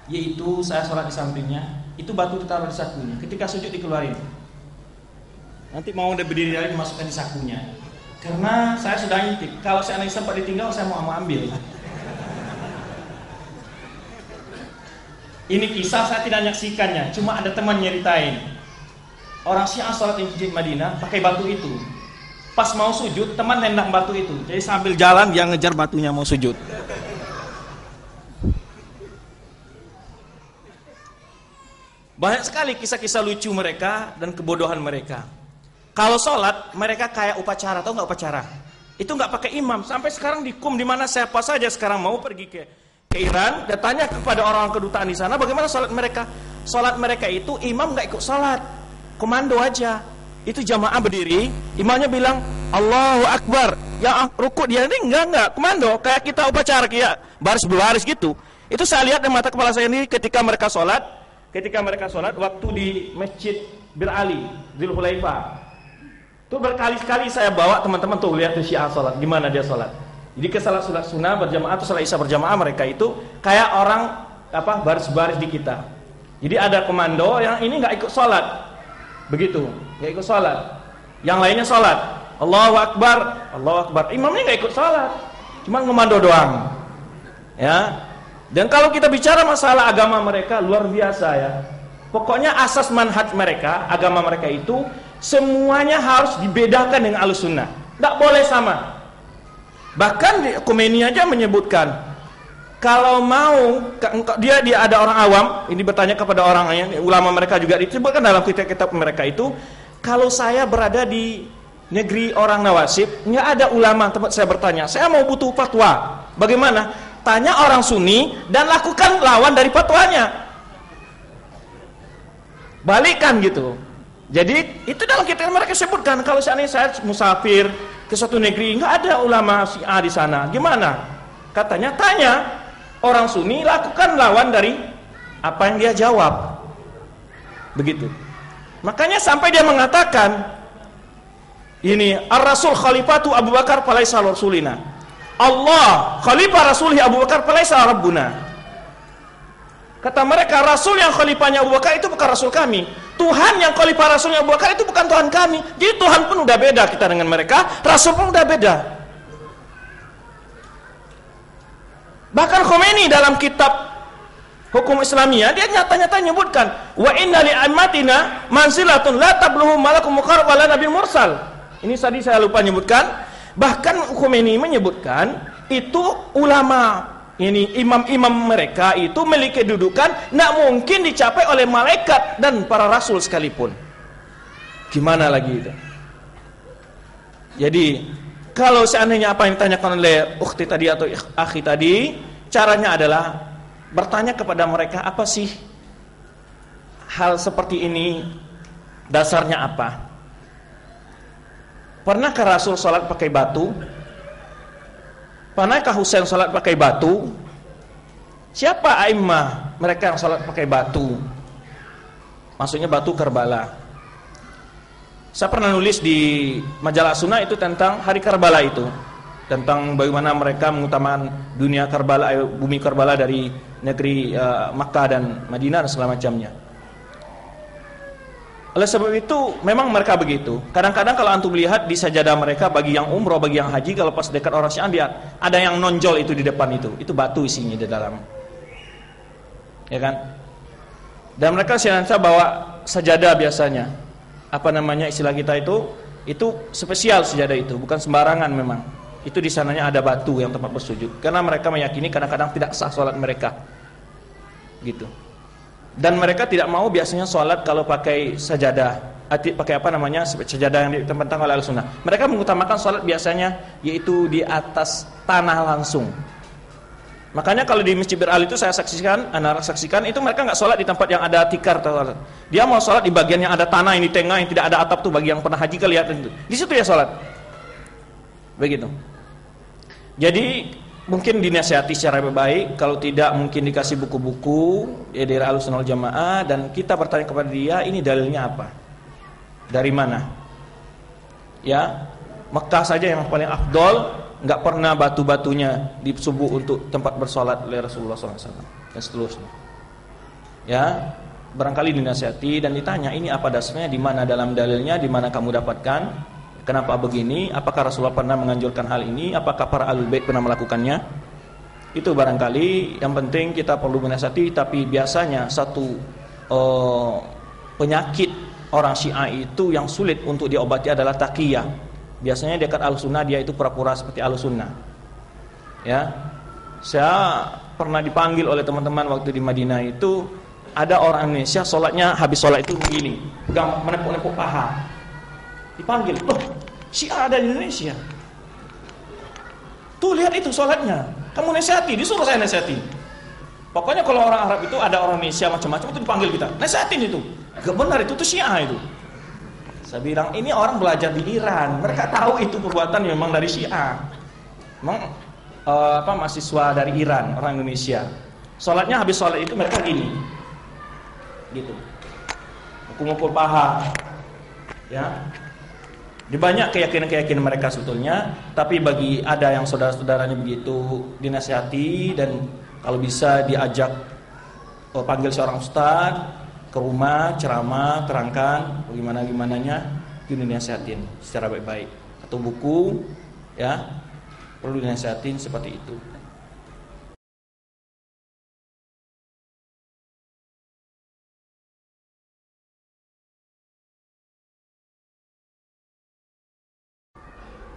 Yaitu saya sholat di sampingnya, itu batu ditaruh di sakunya. Ketika sujud dikeluarin. Nanti mau udah berdiri lagi dimasukkan di sakunya. Karena saya sudah intip, kalau saya sempat ditinggal saya mau ambil. Ini kisah saya tidak menyaksikannya, cuma ada teman nyeritain. Orang Syiah sholat di Masjid Madinah pakai batu itu. Pas mau sujud, teman nendang batu itu. Jadi sambil jalan dia ngejar batunya mau sujud. Banyak sekali kisah-kisah lucu mereka dan kebodohan mereka. Kalau sholat mereka kayak upacara, tahu nggak upacara? Itu nggak pakai imam. Sampai sekarang di KUM di mana siapa saja sekarang mau pergi ke Iran, dan tanya kepada orang kedutaan di sana bagaimana sholat mereka. Sholat mereka itu imam nggak ikut sholat, komando aja. Itu jamaah berdiri, imamnya bilang Allahu Akbar, yang rukuk dia ini enggak komando, kayak kita upacara kayak baris berbaris gitu. Itu saya lihat di mata kepala saya ini ketika mereka sholat waktu di Masjid Bir Ali Dzul Hulaifah. Itu berkali-kali saya bawa teman-teman tuh lihat tuh Syiah sholat, gimana dia sholat. Jadi ke salat sunnah berjamaah atau salat isya berjamaah, mereka itu kayak orang baris-baris di kita. Jadi ada komando yang ini nggak ikut sholat, begitu, nggak ikut sholat. Yang lainnya sholat, Allahu Akbar, Allahu Akbar. Imamnya nggak ikut sholat, cuma komando doang. Ya. Dan kalau kita bicara masalah agama mereka luar biasa ya. Pokoknya asas manhaj mereka, agama mereka itu semuanya harus dibedakan dengan Ahlussunnah. Nggak boleh sama. Bahkan Khomeini aja menyebutkan kalau mau dia ada orang awam ini bertanya kepada orang ulama mereka juga disebutkan dalam kitab-kitab mereka itu, kalau saya berada di negeri orang Nawasib nggak ada ulama tempat saya bertanya, saya mau butuh fatwa bagaimana, tanya orang Sunni dan lakukan lawan dari fatwanya, balikkan gitu. Jadi itu dalam kitab mereka sebutkan kalau seandainya saya musafir ke suatu negeri nggak ada ulama Syiah di sana, gimana? Katanya tanya orang Sunni, lakukan lawan dari apa yang dia jawab. Begitu. Makanya sampai dia mengatakan ini ar-rasul khalifatu Abu Bakar falaisa rasulina. Allah khalifah rasulih Abu Bakar falaisa rabbuna. Kata mereka rasul yang khalifahnya Abu Bakar itu bukan rasul kami. Tuhan yang khalifah rasulnya Abu Bakar itu bukan Tuhan kami. Jadi Tuhan pun udah beda kita dengan mereka, rasul pun udah beda. Bahkan Khomeini dalam kitab hukum Islamiyah, dia nyata-nyata menyebutkan wa inna li ammatina manzilatun la tablughu malakum muqarrab wala nabil mursal. Ini tadi saya lupa menyebutkan. Bahkan Khomeini menyebutkan itu ulama, ini imam-imam mereka itu memiliki kedudukan tidak mungkin dicapai oleh malaikat dan para rasul sekalipun. Gimana lagi itu? Jadi kalau seandainya apa yang ditanyakan oleh ukhti tadi atau akhi tadi, caranya adalah bertanya kepada mereka, apa sih hal seperti ini, dasarnya apa? Pernahkah Rasul sholat pakai batu? Pernahkah Husain sholat pakai batu? Siapa a'immah mereka yang sholat pakai batu? Maksudnya batu Karbala. Saya pernah nulis di majalah Sunnah itu tentang hari Karbala itu, tentang bagaimana mereka mengutamakan dunia Karbala, bumi Karbala dari negeri Makkah dan Madinah dan segala macamnya. Oleh sebab itu memang mereka begitu. Kadang-kadang kalau antum lihat di sajadah mereka, bagi yang umroh, bagi yang haji, kalau pas dekat orang Syiah lihat ada yang nonjol itu di depan itu batu isinya di dalam, ya kan? Dan mereka senantiasa bawa sajadah biasanya. Apa namanya istilah kita itu spesial sajadah itu, bukan sembarangan memang. Itu di sananya ada batu yang tempat bersujud. Karena mereka meyakini kadang-kadang tidak sah sholat mereka, gitu. Dan mereka tidak mau biasanya sholat kalau pakai sajadah, pakai apa namanya sajadah yang ditempatkan oleh Ahlussunnah. Mereka mengutamakan sholat biasanya yaitu di atas tanah langsung. Makanya kalau di Masjid Bir Ali itu saya saksikan, anak saksikan itu mereka nggak sholat di tempat yang ada tikar. Dia mau sholat di bagian yang ada tanah, yang di tengah, yang tidak ada atap tuh, bagi yang pernah haji kelihatan itu. Di situ ya sholat. Begitu. Jadi mungkin dinasihati secara baik, kalau tidak mungkin dikasih buku-buku ya dari Ahlussunnah wal Jamaah, dan kita bertanya kepada dia, ini dalilnya apa? Dari mana? Ya, Mekah saja yang paling afdol, nggak pernah batu-batunya disubuh untuk tempat bersolat oleh Rasulullah SAW dan seterusnya. Ya, barangkali dinasihati dan ditanya, ini apa dasarnya, di mana dalam dalilnya, di mana kamu dapatkan? Kenapa begini? Apakah Rasulullah pernah menganjurkan hal ini? Apakah para Ahlul Bait pernah melakukannya? Itu barangkali yang penting kita perlu menasihati. Tapi biasanya satu penyakit orang Syiah itu yang sulit untuk diobati adalah taqiyah. Biasanya dekat Ahlussunnah dia itu pura-pura seperti Ahlussunnah. Ya, saya pernah dipanggil oleh teman-teman waktu di Madinah itu, ada orang Indonesia sholatnya habis sholat itu begini, pegang menepuk-nepuk paha. Dipanggil, loh, Syiah ada di Indonesia. Tuh lihat itu sholatnya. Kamu nasihati, disuruh saya nasihati. Pokoknya kalau orang Arab itu ada orang Indonesia macam-macam itu dipanggil kita, nasihatin itu. Gak benar itu tuh Syiah itu. Saya bilang ini orang belajar di Iran, mereka tahu itu perbuatan memang dari Syiah. Memang mahasiswa dari Iran, orang Indonesia. Sholatnya habis sholat itu mereka gini, gitu, mukul-mukul paha, ya. Di banyak keyakinan-keyakinan mereka sebetulnya, tapi bagi ada yang saudara-saudaranya begitu, dinasihati dan kalau bisa diajak panggil seorang ustaz ke rumah, ceramah, terangkan bagaimana-gimananya, itu dinasihatin secara baik-baik. Atau buku, ya, perlu dinasihatin seperti itu.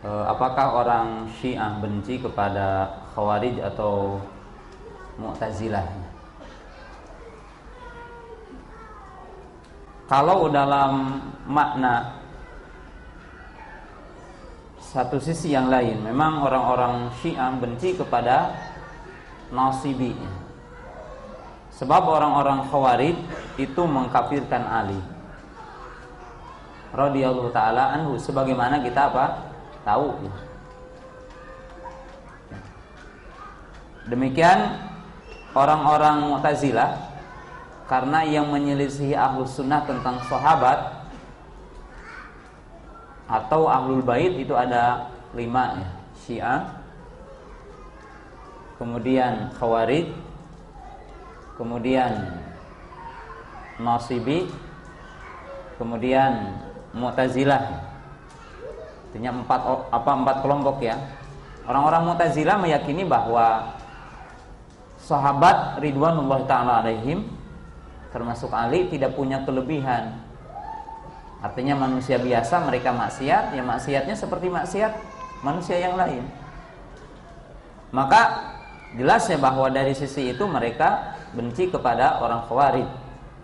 Apakah orang Syiah benci kepada Khawarij atau Mu'tazilah? Kalau dalam makna satu sisi yang lain, memang orang-orang Syiah benci kepada Nasibi. Sebab orang-orang Khawarij itu mengkafirkan Ali radhiyallahu taala anhu, sebagaimana kita tahu. Demikian orang-orang Mu'tazilah, karena yang menyelisihi Ahlus Sunnah tentang sahabat atau Ahlul Bait itu ada 5 ya. Syiah, kemudian Khawarij, kemudian Nasibi, kemudian Mu'tazilah. Artinya 4 kelompok ya. Orang-orang Mu'tazilah meyakini bahwa sahabat ridwanullah ta'ala alaihim, termasuk Ali, tidak punya kelebihan. Artinya manusia biasa, mereka maksiat, ya maksiatnya seperti maksiat manusia yang lain. Maka jelas ya bahwa dari sisi itu mereka benci kepada orang Khawarij.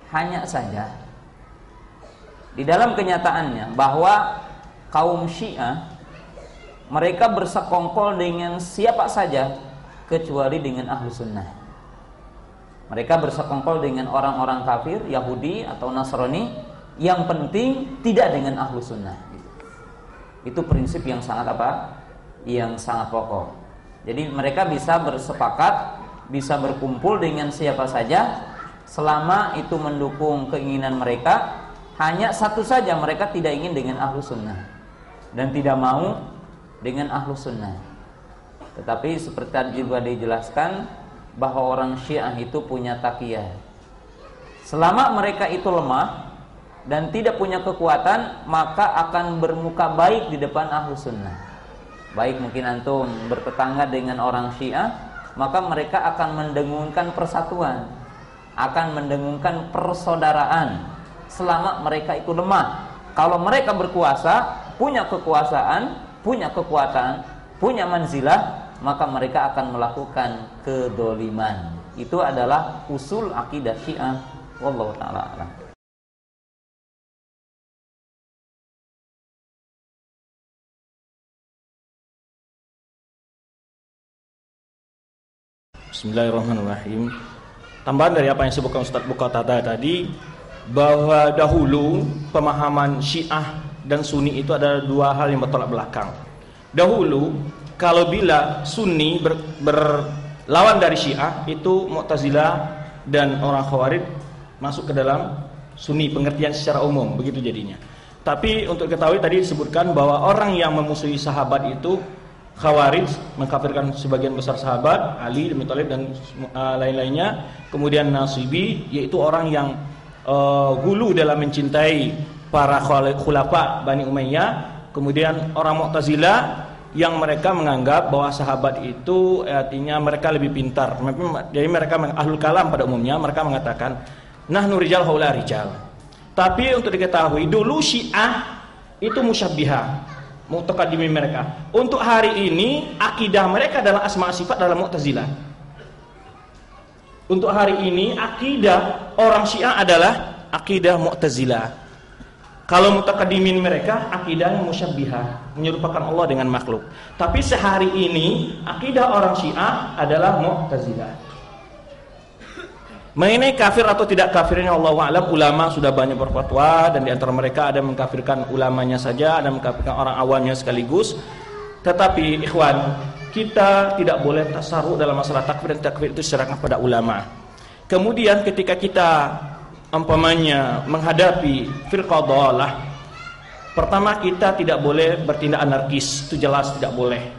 Hanya saja di dalam kenyataannya bahwa kaum Syiah mereka bersekongkol dengan siapa saja kecuali dengan ahlu sunnah. Mereka bersekongkol dengan orang-orang kafir, Yahudi atau Nasrani, yang penting tidak dengan ahlu sunnah. Itu prinsip yang sangat apa? Yang sangat pokok. Jadi mereka bisa bersepakat, bisa berkumpul dengan siapa saja selama itu mendukung keinginan mereka. Hanya satu saja, mereka tidak ingin dengan ahlu sunnah dan tidak mau dengan ahlu sunnah. Tetapi seperti tadi juga dijelaskan bahwa orang Syiah itu punya taqiyah. Selama mereka itu lemah dan tidak punya kekuatan, maka akan bermuka baik di depan ahlu sunnah. Baik mungkin antum bertetangga dengan orang Syiah, maka mereka akan mendengungkan persatuan, akan mendengungkan persaudaraan selama mereka itu lemah. Kalau mereka berkuasa, punya kekuasaan, punya kekuatan, punya manzilah, maka mereka akan melakukan kedoliman. Itu adalah usul akidah Syiah. Wallahu ta'ala a'lam. Bismillahirrahmanirrahim. Tambahan dari apa yang disebutkan Ustaz Buqatada tadi, bahwa dahulu pemahaman Syiah dan Sunni itu adalah dua hal yang bertolak belakang. Dahulu kalau bila Sunni berlawan dari Syiah, itu Mu'tazilah dan orang Khawarij masuk ke dalam Sunni, pengertian secara umum, begitu jadinya. Tapi untuk ketahui tadi disebutkan bahwa orang yang memusuhi sahabat itu Khawarij, mengkafirkan sebagian besar sahabat, Ali bin Thalib dan lain-lainnya. Kemudian Nasibi, yaitu orang yang gulu dalam mencintai para khulafa Bani Umayyah. Kemudian orang Mu'tazilah yang mereka menganggap bahwa sahabat itu artinya mereka lebih pintar. Jadi mereka ahlul kalam pada umumnya, mereka mengatakan nahnu rijal haula rijal. Tapi untuk diketahui dulu Syiah itu musyabbihah, mu'taqaddimin mereka. Untuk hari ini akidah mereka dalam asma sifat dalam Mu'tazilah. Untuk hari ini akidah orang Syiah adalah akidah Mu'tazilah. Kalau mu'taqaddimin mereka akidahnya musyabbihah, menyerupakan Allah dengan makhluk. Tapi sehari ini akidah orang Syiah adalah Mu'tazilah. Mengenai kafir atau tidak kafirnya Allah a'lam, ulama sudah banyak berfatwa, dan di antara mereka ada mengkafirkan ulamanya saja, ada mengkafirkan orang awamnya sekaligus. Tetapi ikhwan, kita tidak boleh tasarruf dalam masalah takfir dan takfir itu diserahkan pada ulama. Kemudian ketika kita umpamanya menghadapi firqah dhalalah, pertama kita tidak boleh bertindak anarkis, itu jelas tidak boleh.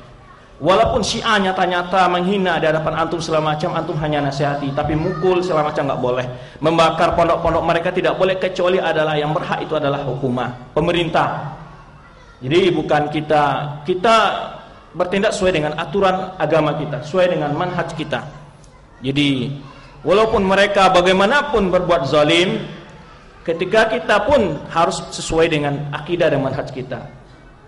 Walaupun Syiah nyata-nyata menghina di hadapan antum segala macam, antum hanya nasihati, tapi mukul segala macam nggak boleh. Membakar pondok-pondok mereka tidak boleh, kecuali adalah yang berhak itu adalah hukumah pemerintah. Jadi bukan kita bertindak sesuai dengan aturan agama kita, sesuai dengan manhaj kita. Jadi walaupun mereka bagaimanapun berbuat zalim, ketika kita pun harus sesuai dengan akidah dan manhaj kita.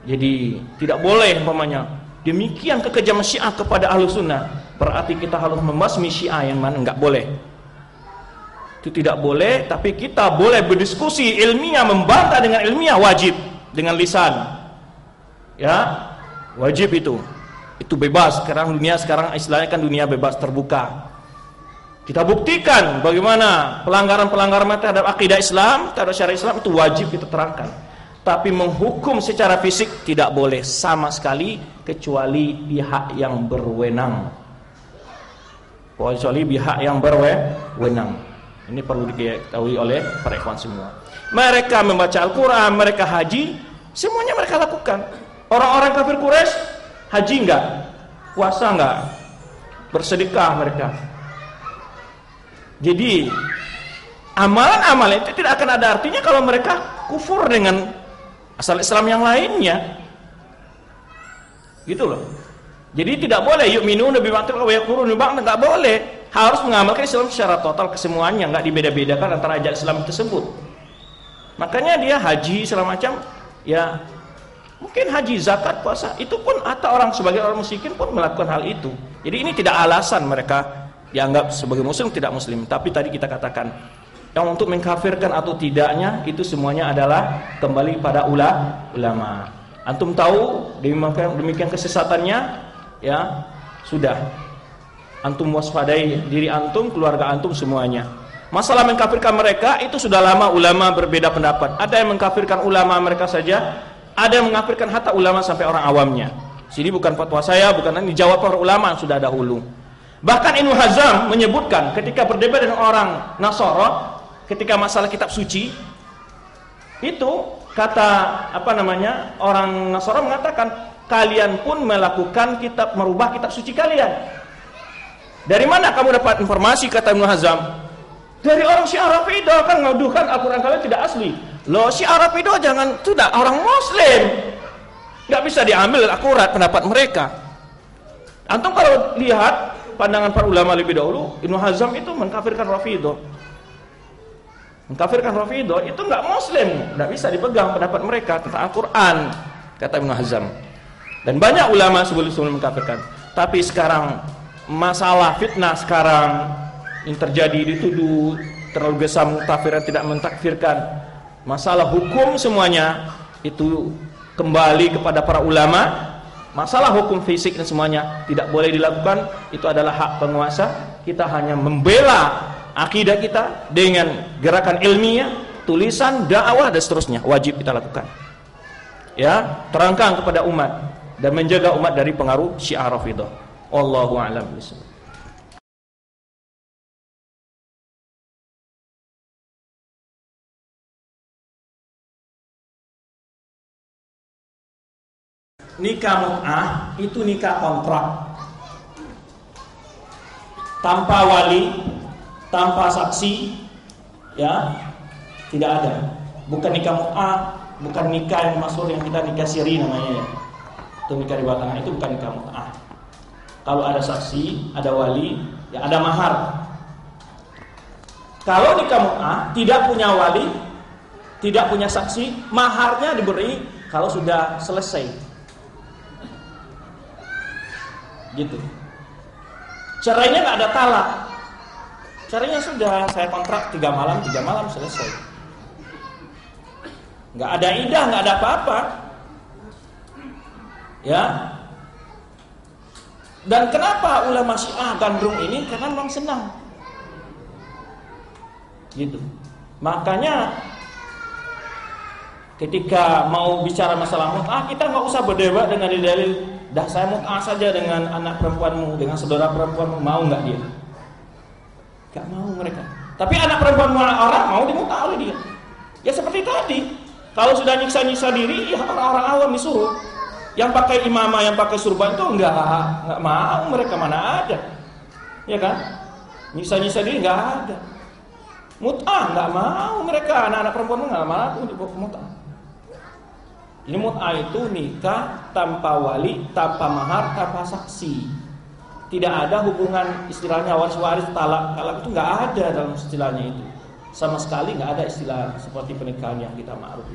Jadi tidak boleh umpamanya demikian kekejaman Syiah kepada ahlu sunnah, berarti kita harus membasmi Syiah, yang mana enggak boleh. Itu tidak boleh. Tapi kita boleh berdiskusi ilmiah, membantah dengan ilmiah, wajib dengan lisan. Ya, wajib itu bebas. Sekarang istilahnya kan dunia bebas terbuka. Kita buktikan bagaimana pelanggaran-pelanggaran terhadap akidah Islam, terhadap syariat Islam, itu wajib kita terangkan. Tapi menghukum secara fisik tidak boleh sama sekali, kecuali pihak yang berwenang. Kecuali pihak yang berwenang. Ini perlu diketahui oleh para ikhwan semua. Mereka membaca Al-Quran, mereka haji, semuanya mereka lakukan. Orang-orang kafir Quraisy haji enggak, puasa enggak, bersedekah mereka. Jadi amalan-amalan itu tidak akan ada artinya kalau mereka kufur dengan asal Islam yang lainnya, gitu loh. Jadi tidak boleh yu'minuna bi ba'dil wa yakfuruna bi ba'd, enggak boleh. harus mengamalkan Islam secara total kesemuanya, nggak dibeda-bedakan antara ajaran Islam tersebut. Makanya dia haji segala macam, ya mungkin haji, zakat, puasa, itu pun atau orang sebagai orang musyrikin pun melakukan hal itu. Jadi ini tidak alasan mereka dianggap sebagai muslim tidak muslim. Tapi tadi kita katakan yang untuk mengkafirkan atau tidaknya itu semuanya adalah kembali pada ulama. Antum tahu demikian kesesatannya, ya sudah. Antum waspadai diri antum, keluarga antum semuanya. Masalah mengkafirkan mereka itu sudah lama ulama berbeda pendapat. Ada yang mengkafirkan ulama mereka saja, ada yang mengkafirkan hatta ulama sampai orang awamnya. Sini bukan fatwa saya, bukan, ini dijawab para ulama yang sudah dahulu. Bahkan Ibnu Hazm menyebutkan ketika berdebat dengan orang Nasara ketika masalah kitab suci, itu kata orang Nasara mengatakan kalian pun melakukan merubah kitab suci kalian. Dari mana kamu dapat informasi, kata Ibnu Hazm? Dari orang Syiah Rafidah, kan menuduhkan Al-Quran kalian tidak asli. Loh, Syiah Rafidah jangan, sudah orang muslim, nggak bisa diambil akurat pendapat mereka. Antum kalau lihat pandangan para ulama lebih dahulu, Ibnu Hazm itu mengkafirkan Rafidah. Mengkafirkan Rafidah itu nggak muslim, nggak bisa dipegang pendapat mereka tentang Al-Quran, kata Ibnu Hazm. Dan banyak ulama sebelum mengkafirkan. Tapi sekarang masalah fitnah sekarang yang terjadi, dituduh terlalu gesam mengkafirkan, tidak mentakfirkan, masalah hukum semuanya itu kembali kepada para ulama. Masalah hukum fisik dan semuanya tidak boleh dilakukan, itu adalah hak penguasa. Kita hanya membela akidah kita dengan gerakan ilmiah, tulisan, dakwah dan seterusnya, wajib kita lakukan, ya, terangkan kepada umat dan menjaga umat dari pengaruh Syiah Rafidah. Wallahu a'lam bishawab. Nikah mut'ah itu nikah kontrak, tanpa wali, tanpa saksi, ya, tidak ada. Bukan nikah mut'ah, bukan nikah yang maksud yang kita nikah siri namanya, ya. Itu nikah di belakang, itu bukan nikah mut'ah. Kalau ada saksi, ada wali, ya ada mahar. Kalau nikah mut'ah tidak punya wali, tidak punya saksi, maharnya diberi kalau sudah selesai. Gitu. Cerainya nggak ada talak. Cerainya sudah, saya kontrak 3 malam selesai. Nggak ada idah, nggak ada apa-apa. Ya. Dan kenapa ulama Syiah gandrung ini? Karena memang senang. Gitu. Makanya ketika mau bicara masalah mut'ah, kita nggak usah berdebat dengan dalil, dah saya mut'ah saja dengan anak perempuanmu, dengan saudara perempuanmu, mau nggak dia? Nggak mau mereka. Tapi anak perempuan orang mau dimut'ah oleh dia. Ya seperti tadi, kalau sudah nyiksa diri, ya orang-orang awam disuruh. Yang pakai imamah, yang pakai surban itu enggak mau, mereka mana ada, ya kan? Nyiksa diri enggak ada. Mut'ah enggak mau mereka, anak-anak perempuan enggak mau mut'ah. Jadi mut'ah itu nikah tanpa wali, tanpa mahar, tanpa saksi. Tidak ada hubungan istilahnya waris, talak itu enggak ada dalam istilahnya itu. Sama sekali enggak ada istilah seperti pernikahan yang kita ma'ruf.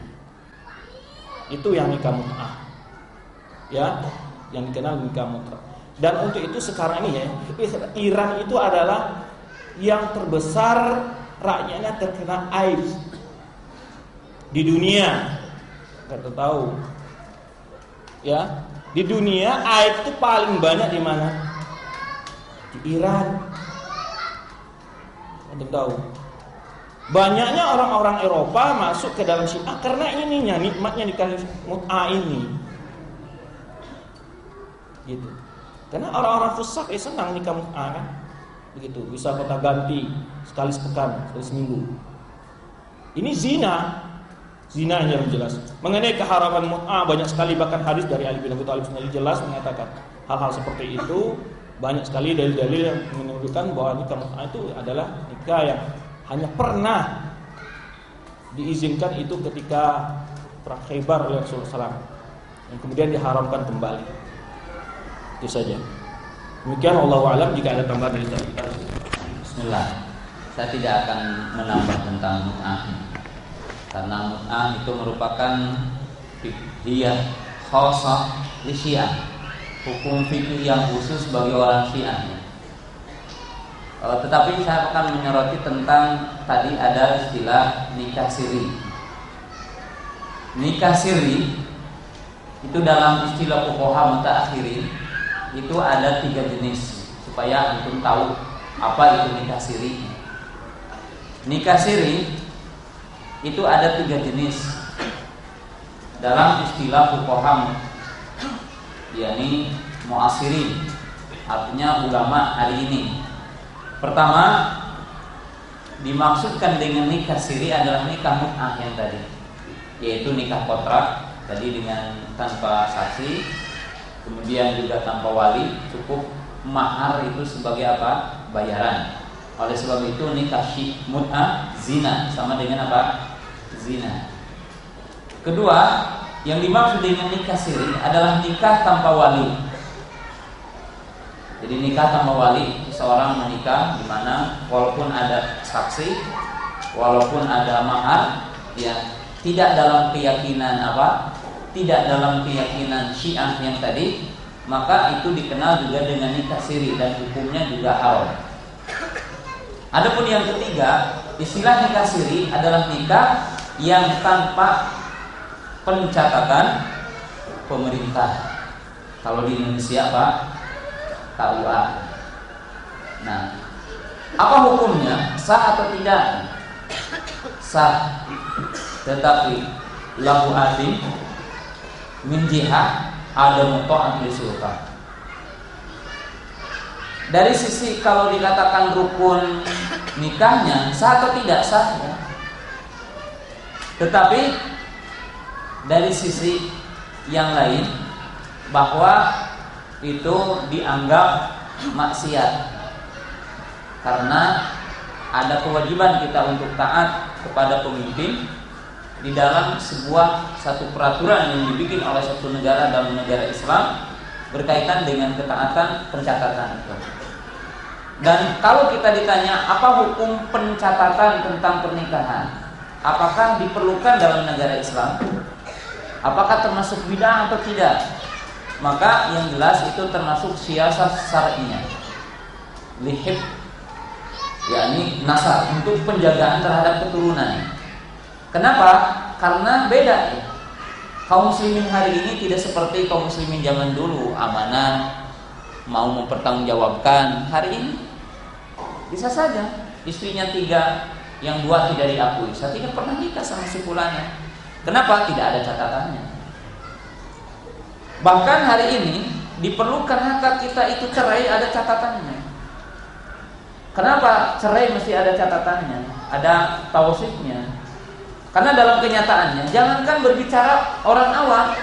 Itu yang nikah mut'ah. Ya, yang dikenal nikah mut'ah. Dan untuk itu sekarang ini, ya, Iran itu adalah yang terbesar rakyatnya terkena AIDS di dunia. Kita tahu, ya, di dunia AIDS itu paling banyak di mana? Di Iran. Kita tahu, banyaknya orang-orang Eropa masuk ke dalam Syiah karena ininya, nikmatnya nikah mut'ah ini. Gitu. Karena orang-orang fusak senang nikah mut'ah kan, begitu, bisa kota ganti sekali sepekan, sekali seminggu. Ini zina yang jelas. Mengenai keharaman mut'ah banyak sekali, bahkan hadis dari Ali bin Abi Thalib sendiri jelas mengatakan hal-hal seperti itu. Banyak sekali dalil-dalil yang menunjukkan bahwa nikah mut'ah itu adalah nikah yang hanya pernah diizinkan itu ketika perang Khaybar oleh Rasulullah SAW, yang kemudian diharamkan kembali. Itu saja. Demikian, wallahu a'lam. Jika ada tambahan dari tadi. Bismillah. Saya tidak akan menambah tentang mut'ah, karena mut'ah itu merupakan fiqhiyah khasah li Syiah, hukum fikih yang khusus bagi orang Syiah. Tetapi saya akan menyoroti tentang tadi ada istilah nikah siri. Nikah siri itu dalam istilah fuqaha mutaakhirin itu ada 3 jenis, supaya antum tahu apa itu nikah siri. Nikah siri itu ada 3 jenis dalam istilah fuqaha, yakni mu'asirin, artinya ulama hari ini. Pertama, dimaksudkan dengan nikah siri adalah nikah mut'ah yang tadi, yaitu nikah kontrak tadi dengan tanpa saksi, kemudian juga tanpa wali, cukup mahar itu sebagai apa? Bayaran. Oleh sebab itu nikah mut'ah zina, sama dengan apa? Zina. Kedua, yang dimaksud dengan nikah siri adalah nikah tanpa wali. Jadi nikah tanpa wali, seseorang menikah di mana walaupun ada saksi, walaupun ada mahar, ya tidak dalam keyakinan apa? Tidak dalam keyakinan Syiah yang tadi, maka itu dikenal juga dengan nikah siri dan hukumnya juga haram. Adapun yang ketiga, istilah nikah siri adalah nikah yang tanpa pencatatan pemerintah. Kalau di Indonesia apa? KUA. Nah, apa hukumnya? Sah atau tidak? Sah. Tetapi lahu adim min jihah ada ta'at li sultan. Dari sisi kalau dikatakan rukun nikahnya sah atau tidak sah, ya. Tetapi dari sisi yang lain bahwa itu dianggap maksiat, karena ada kewajiban kita untuk taat kepada pemimpin di dalam satu peraturan yang dibikin oleh suatu negara dalam negara Islam berkaitan dengan ketaatan pencatatan itu. Dan kalau kita ditanya apa hukum pencatatan tentang pernikahan, apakah diperlukan dalam negara Islam, apakah termasuk bid'ah atau tidak, maka yang jelas itu termasuk siasat syar'iyah lihib, yakni nasab, untuk penjagaan terhadap keturunan. Kenapa? Karena beda ya. Kaum muslimin hari ini tidak seperti kaum muslimin zaman dulu, amanah, mau mempertanggungjawabkan. Hari ini bisa saja istrinya 3, yang 2 tidak diakui. Saya tidak pernah nikah sama si fulannya. Kenapa? Tidak ada catatannya. Bahkan hari ini diperlukan hak kita itu cerai ada catatannya. Kenapa cerai mesti ada catatannya, ada tausifnya? Karena dalam kenyataannya, jangankan berbicara orang awam,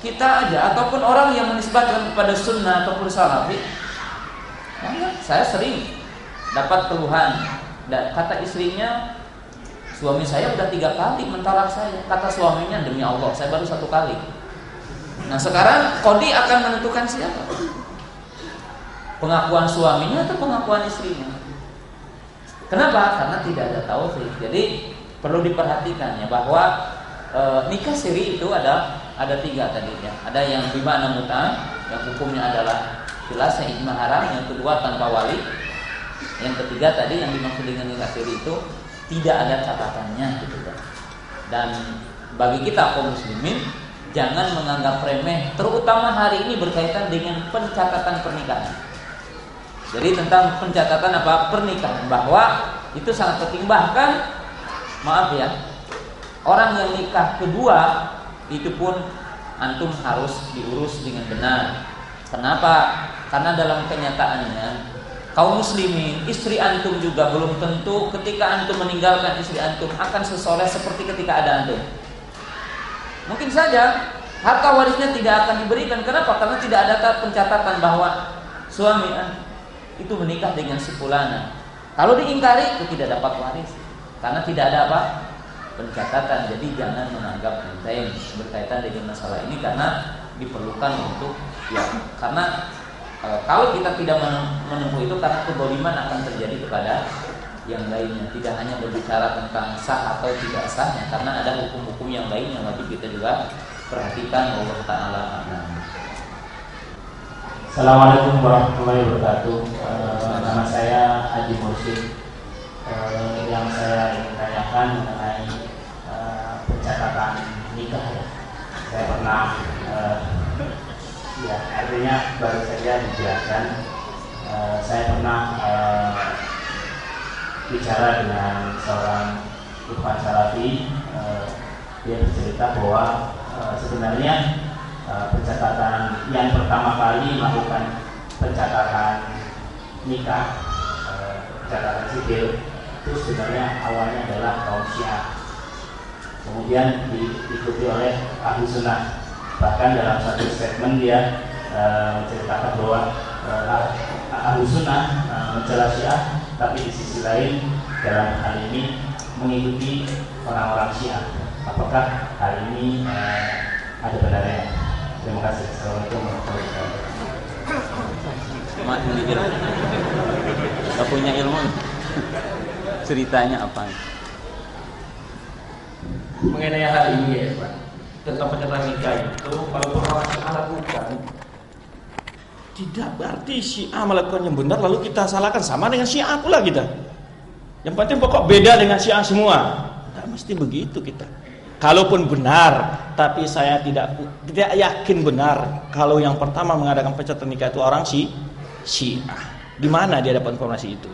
kita aja ataupun orang yang menisbatkan kepada sunnah ataupun salafi, saya sering dapat keluhan, kata istrinya, suami saya udah 3 kali mentalak saya. Kata suaminya, demi Allah saya baru 1 kali. Nah sekarang qadhi akan menentukan siapa, pengakuan suaminya atau pengakuan istrinya. Kenapa? Karena tidak ada taufik. Jadi perlu diperhatikan ya bahwa nikah siri itu ada 3 tadi ya. Ada yang bima'na mut'ah, yang hukumnya adalah jelasnya ijma haram. Yang kedua tanpa wali. Yang ketiga tadi yang dimaksud dengan nikah siri itu tidak ada catatannya gitu kan. Dan bagi kita kaum muslimin jangan menganggap remeh, terutama hari ini berkaitan dengan pencatatan pernikahan. Jadi tentang pencatatan apa? Pernikahan, bahwa itu sangat penting. Bahkan maaf ya, orang yang nikah kedua itu pun antum harus diurus dengan benar. Kenapa? Karena dalam kenyataannya kaum muslimin, istri antum juga belum tentu ketika antum meninggalkan istri antum akan sesoleh seperti ketika ada antum. Mungkin saja harta warisnya tidak akan diberikan. Kenapa? Karena tidak ada pencatatan bahwa suami itu menikah dengan si fulana. Kalau diingkari itu tidak dapat waris, karena tidak ada apa? Pencatatan. Jadi jangan menganggap enteng berkaitan dengan masalah ini, karena diperlukan untuk ya, karena Kalau kita tidak menempuh itu, karena kedzaliman akan terjadi kepada yang lainnya. Tidak hanya berbicara tentang sah atau tidak sahnya, karena ada hukum-hukum yang lain yang wajib kita juga perhatikan. Allah Ta'ala. Assalamualaikum warahmatullahi wabarakatuh. Nama saya Haji Mursyid. Yang saya ingin tanyakan mengenai pencatatan nikah. Saya pernah ya, artinya baru saja dijelaskan. Saya pernah bicara dengan seorang ikhwan salafi. Dia bercerita bahwa sebenarnya pencatatan yang pertama kali melakukan pencatatan nikah, pencatatan sipil itu sebenarnya awalnya adalah kaum Syiah, kemudian diikuti oleh Ahlu Sunnah. Bahkan dalam satu statement dia menceritakan bahwa Ahlu Sunnah mencela Syiah, tapi di sisi lain dalam hal ini mengikuti orang-orang Syiah. Apakah hal ini ada benarnya? Terima kasih. Assalamualaikum warahmatullahi wabarakatuh. Mak ini gak punya ilmu. Ceritanya apa? Mengenai hal ini ya Pak, tentang pencatatan nikah itu, kalau orang Syiah lakukan, tidak berarti Syiah melakukan yang benar lalu kita salahkan, sama dengan Syiah pula kita. Yang penting pokok beda dengan Syiah semua. Tidak mesti begitu kita. Kalaupun benar, tapi saya tidak yakin benar kalau yang pertama mengadakan pencatatan nikah itu orang Syiah. Di mana dia dapat informasi itu?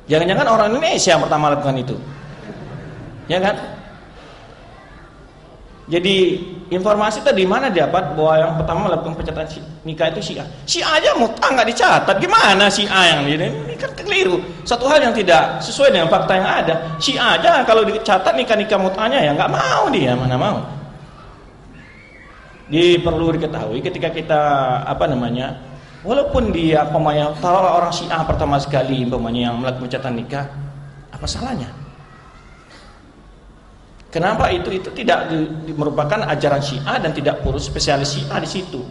Jangan-jangan orang Indonesia yang pertama lakukan itu, ya kan? Jadi informasi itu di mana dapat bahwa yang pertama melakukan pencatatan nikah itu Syiah? Syiah aja mut'ah nggak dicatat, gimana Syiah yang ini kan keliru. Satu hal yang tidak sesuai dengan fakta yang ada. Syiah aja kalau dicatat nikah mut'ahnya ya nggak mau dia, mana mau. Jadi perlu diketahui ketika kita walaupun dia pemain, taruhlah orang Syiah pertama sekali yang melakukan pencatatan nikah, apa salahnya? Kenapa itu tidak merupakan ajaran Syiah dan tidak perlu spesialis Syiah di situ?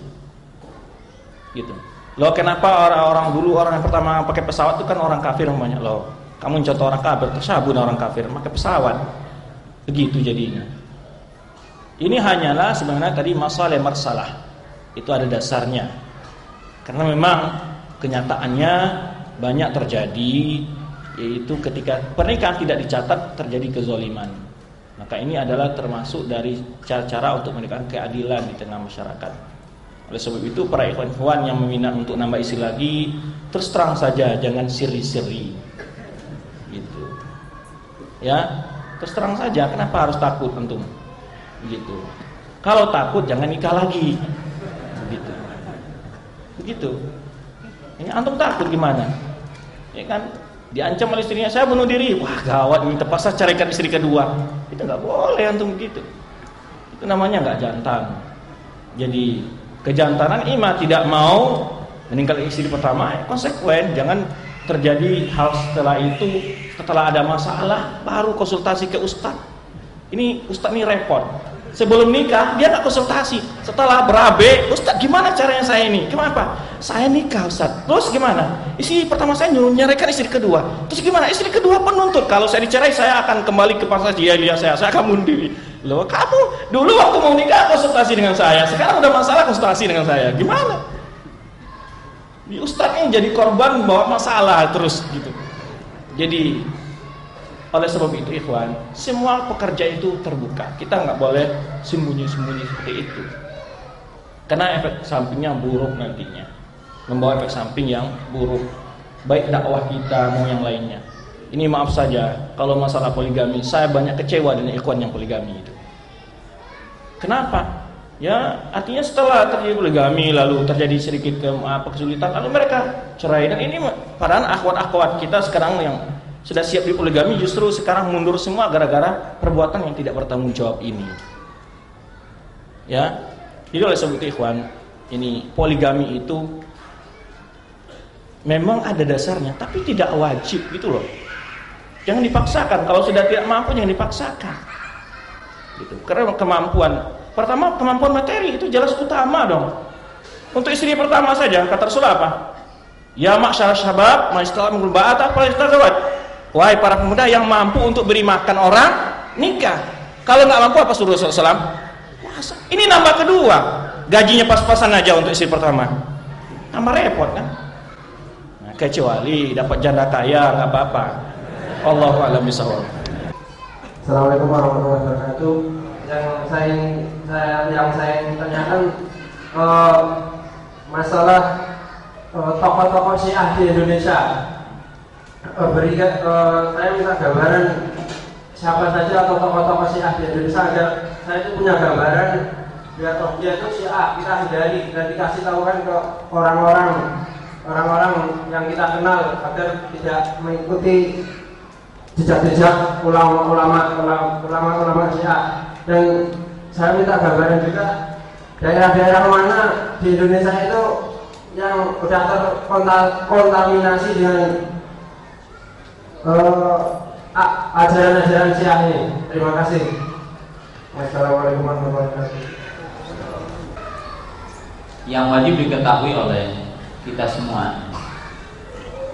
Gitu. Loh, kenapa orang dulu orang yang pertama pakai pesawat itu kan orang kafir namanya? Loh, kamu contoh orang kafir, tersabun orang kafir pakai pesawat. Begitu jadinya. Ini hanyalah sebenarnya tadi masalah marsalah. Itu ada dasarnya. Karena memang kenyataannya banyak terjadi, yaitu ketika pernikahan tidak dicatat terjadi kezaliman. Maka ini adalah termasuk dari cara-cara untuk menegakkan keadilan di tengah masyarakat. Oleh sebab itu para ikhwan-ikhwan yang meminat untuk nambah istri lagi, terus terang saja, jangan siri-siri. Gitu. Ya, terus terang saja, kenapa harus takut antum? Gitu. Kalau takut jangan nikah lagi. Begitu. Begitu. Ini antum takut gimana? Ya kan? Diancam oleh istrinya, saya bunuh diri. Wah, gawat, ini terpaksa carikan istri kedua. Itu nggak boleh antum begitu. Itu namanya nggak jantan. Jadi kejantanan imam tidak mau meninggal istri pertama, konsekuen. Jangan terjadi hal setelah itu, setelah ada masalah baru konsultasi ke ustaz. Ini ustaz ini repot. Sebelum nikah dia nggak konsultasi. Setelah berabe, ustaz gimana caranya saya ini? Kenapa? Saya nikah ustaz. Terus gimana? Istri pertama saya nyarikan istri kedua. Terus gimana? Istri kedua penuntut. Kalau saya dicerai saya akan kembali ke pasal jahiliyah saya akan bunuh diri. Loh, kamu dulu waktu mau nikah konsultasi dengan saya, sekarang udah masalah konsultasi dengan saya. Gimana? Di ustaz ini jadi korban bawa masalah terus gitu. Jadi oleh sebab itu ikhwan, semua pekerja itu terbuka. Kita nggak boleh sembunyi-sembunyi seperti itu. Karena efek sampingnya buruk nantinya. Membawa efek samping yang buruk. Baik dakwah kita mau yang lainnya. Ini maaf saja, kalau masalah poligami, saya banyak kecewa dengan ikhwan yang poligami itu. Kenapa? Ya, artinya setelah terjadi poligami, lalu terjadi sedikit kesulitan, lalu mereka cerai. Dan ini padahal akhwat-akhwat kita sekarang yang sudah siap di poligami justru sekarang mundur semua gara-gara perbuatan yang tidak bertanggung jawab ini. Ya, jadi oleh sebab itu ikhwan, ini poligami itu memang ada dasarnya, tapi tidak wajib gitu loh. Jangan dipaksakan. Kalau sudah tidak mampu jangan dipaksakan. Gitu. Karena kemampuan, pertama kemampuan materi itu jelas utama dong. Untuk istri pertama saja kata Rasulullah apa? Ya ma'syar syabab, man istata'a minkum ba'ata falyatazawwaj. Wahai para pemuda yang mampu untuk beri makan orang, nikah. Kalau nggak mampu apa suruh Rasulullah SAW? Ini nambah kedua. Gajinya pas-pasan aja untuk istri pertama. Tambah repot kan? Nah, kecuali dapat janda kaya nggak apa-apa. Allahu a'lam bishawab. Assalamualaikum warahmatullahi wabarakatuh. Yang saya tanyakan masalah tokoh-tokoh Syiah di Indonesia. Saya minta gambaran siapa saja atau tokoh-tokoh Syiah di Indonesia agar saya itu punya gambaran biar dia itu Syiah kita hindari dan dikasih tahu kan ke orang-orang yang kita kenal agar tidak mengikuti jejak-jejak ulama Syiah. Dan saya minta gambaran juga daerah-daerah mana di Indonesia itu yang sudah terkontaminasi dengan ajaran-ajaran Syiah ini. Terima kasih. Wassalamualaikum warahmatullahi wabarakatuh. Yang wajib diketahui oleh kita semua,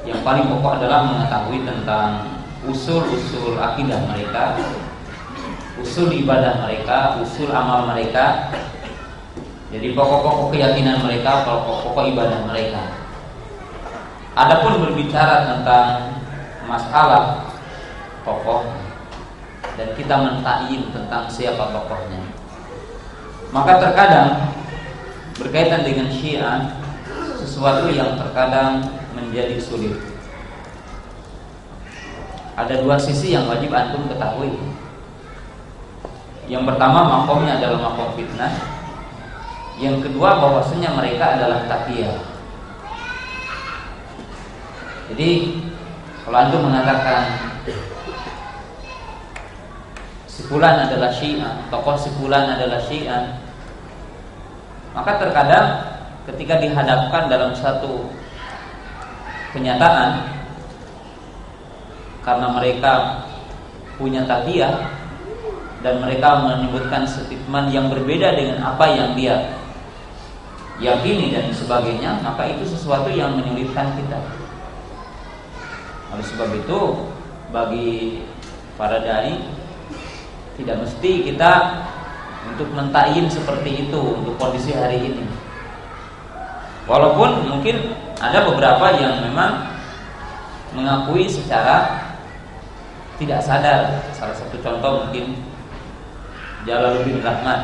yang paling pokok adalah mengetahui tentang usul-usul akidah mereka, usul ibadah mereka, usul amal mereka. Jadi pokok-pokok keyakinan mereka, pokok-pokok ibadah mereka. Adapun berbicara tentang masalah tokoh dan kita mentakyin tentang siapa tokohnya, maka terkadang berkaitan dengan Syiah sesuatu yang terkadang menjadi sulit. Ada dua sisi yang wajib antum ketahui. Yang pertama, makomnya adalah makom fitnah. Yang kedua, bahwasanya mereka adalah taqiyah. Jadi kalau antum mengatakan si fulan adalah Syiah, tokoh si fulan adalah Syiah, maka terkadang ketika dihadapkan dalam satu kenyataan, karena mereka punya taqiyah dan mereka menyebutkan statement yang berbeda dengan apa yang dia yakini dan sebagainya, maka itu sesuatu yang menyulitkan kita. Oleh sebab itu, bagi para dai tidak mesti kita untuk mentakyin seperti itu untuk kondisi hari ini. Walaupun mungkin ada beberapa yang memang mengakui secara tidak sadar. Salah satu contoh mungkin Jalaluddin Rahmat,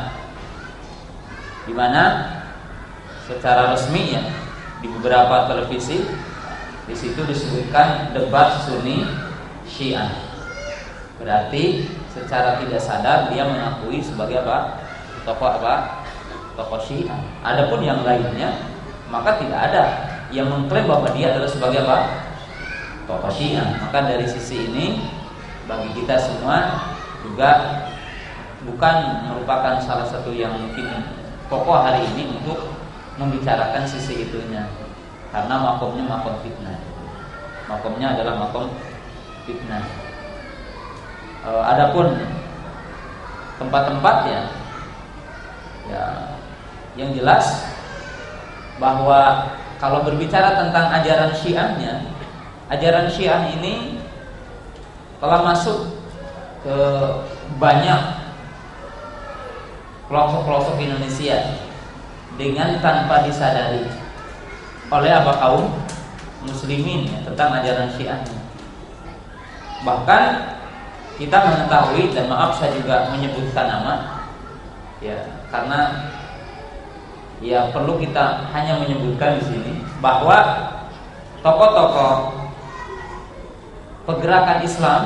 di mana secara resmi ya di beberapa televisi di situ disebutkan debat Sunni Syiah. Berarti secara tidak sadar dia mengakui sebagai apa? Tokoh Syiah. Adapun yang lainnya, maka tidak ada yang mengklaim bahwa dia adalah sebagai apa? Tokoh Syiah. Maka dari sisi ini bagi kita semua juga bukan merupakan salah satu yang mungkin pokok hari ini untuk membicarakan sisi itunya, karena makomnya makom fitnah. Makomnya adalah makom fitnah. Adapun tempat-tempatnya, ya, yang jelas bahwa kalau berbicara tentang ajaran Syiahnya, ajaran Syiah ini telah masuk ke banyak pelosok-pelosok Indonesia dengan tanpa disadari oleh apa kaum muslimin ya, tentang ajaran Syiahnya. Bahkan kita mengetahui, dan maaf saya juga menyebutkan nama ya, karena ya perlu kita hanya menyebutkan di sini bahwa tokoh-tokoh pergerakan Islam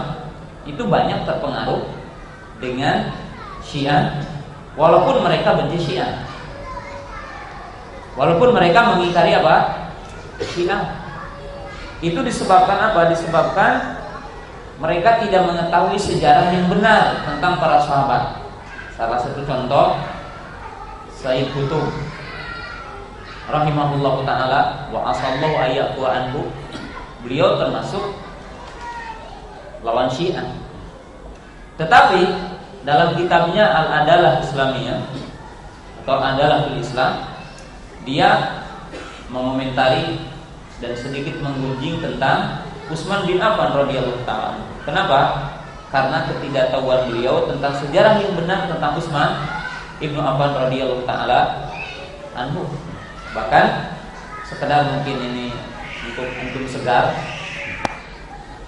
itu banyak terpengaruh dengan Syiah, walaupun mereka benci Syiah, walaupun mereka mengingkari apa? Syiah. Itu disebabkan apa? Disebabkan mereka tidak mengetahui sejarah yang benar tentang para sahabat. Salah satu contoh, Sayyid Qutb rahimahullahu ta'ala wa asallahu ayyaku anhu, beliau termasuk lawan Syiah. Tetapi dalam kitabnya Al-Adalah Islamiyah atau Adalah fil Islam, dia mengomentari dan sedikit menggunjing tentang Utsman bin Affan radhiyallahu ta'ala. Kenapa? Karena ketidaktahuan beliau tentang sejarah yang benar tentang Utsman ibnu Affan radhiyallahu ta'ala anhu. Bahkan sekedar mungkin ini untuk antum segar,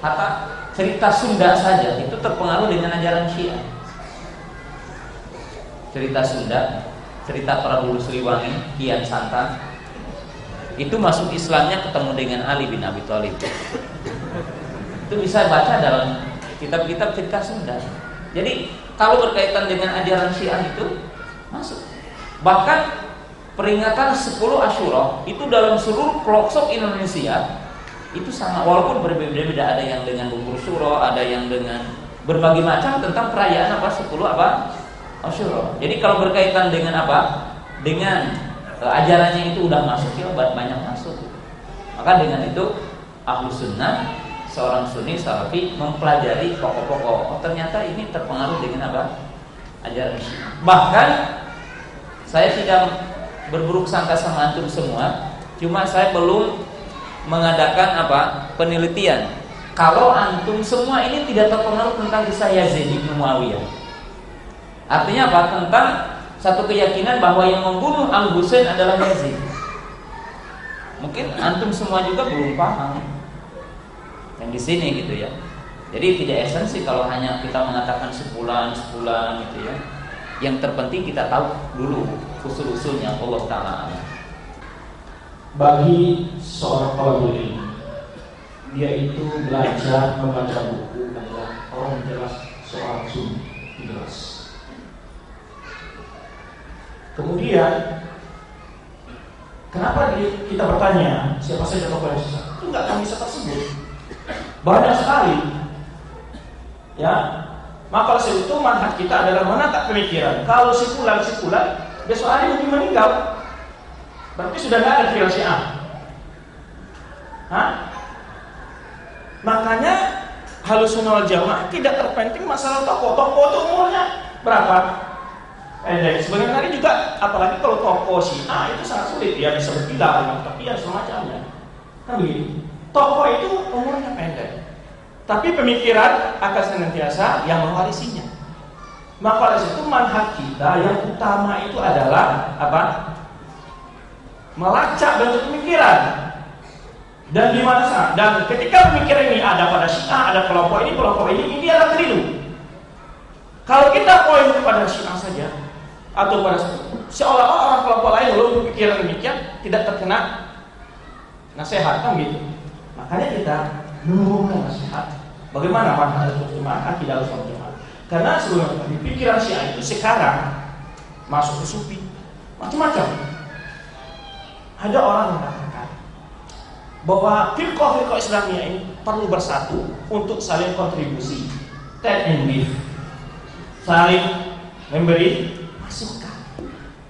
hatta cerita Sunda saja itu terpengaruh dengan ajaran Syiah. Cerita Sunda, cerita para dulu Siliwangi, Kian Santang, itu masuk Islamnya ketemu dengan Ali bin Abi Thalib. Itu bisa baca dalam kitab-kitab cerita Sunda. Jadi kalau berkaitan dengan ajaran Syiah itu masuk. Bahkan peringatan 10 Asyura itu dalam seluruh pelosok Indonesia itu sangat, walaupun berbeda-beda, ada yang dengan bubur suro, ada yang dengan berbagai macam tentang perayaan 10 Asyura. Jadi kalau berkaitan dengan dengan ajarannya itu udah masuk, ya banyak masuk. Maka dengan itu Ahlus Sunnah, seorang Sunni Salafi mempelajari pokok-pokok. Oh, ternyata ini terpengaruh dengan ajaran Syiah. Bahkan saya tidak berburuk sangka sama antum semua, cuma saya belum mengadakan penelitian. Kalau antum semua ini tidak terpengaruh tentang kisah Yazid bin Muawiyah. Artinya apa? Tentang satu keyakinan bahwa yang membunuh Al-Husain adalah Yazid. Mungkin antum semua juga belum paham yang di sini gitu ya. Jadi tidak esensi kalau hanya kita mengatakan sebulan gitu ya. Yang terpenting kita tahu dulu usul-usulnya Allah Ta'ala. Bagi seorang thalibul ilmi, dia itu belajar membaca buku adalah orang jelas seorang sunni jelas. Kemudian kenapa kita bertanya siapa saja tokoh yang sesat? Itu nggak akan bisa tersebut. Banyak sekali, ya. Maka oleh itu manhaj kita adalah menatap pemikiran. Kalau sipulan besok hari mungkin meninggal, berarti sudah nggak ada khilaf Syiah. Makanya Ahlussunnah wal Jamaah tidak terpenting masalah tokoh. Tokoh itu umurnya berapa? Pendek. Sebenarnya hari juga, apalagi kalau tokoh Syiah itu sangat sulit, ya bisa berpilah, tapi semacamnya. Kan begitu. Tokoh itu umurnya pendek, tapi pemikiran akan senantiasa yang mewarisinya. Maka oleh itu manhaj kita yang utama itu adalah melacak bentuk pemikiran. Dan di mana saja. Dan ketika pemikiran ini ada pada Syiah, ada kelompok ini adalah keliru. Kalau kita poin kepada Syiah saja, atau pada seolah-olah orang kelompok lain belum berpikiran demikian, tidak terkena nasihat, kan gitu. Makanya kita menurunkan nasihat. Bagaimana manhaj Ahlussunnah akidah Ahlussunnah? Karena sebenarnya di pikiran Syiah itu sekarang masuk ke sufi macam-macam. Ada orang yang mengatakan bahwa firqah Islamiyah ini perlu bersatu untuk saling kontribusi, take and give, saling memberi masukan.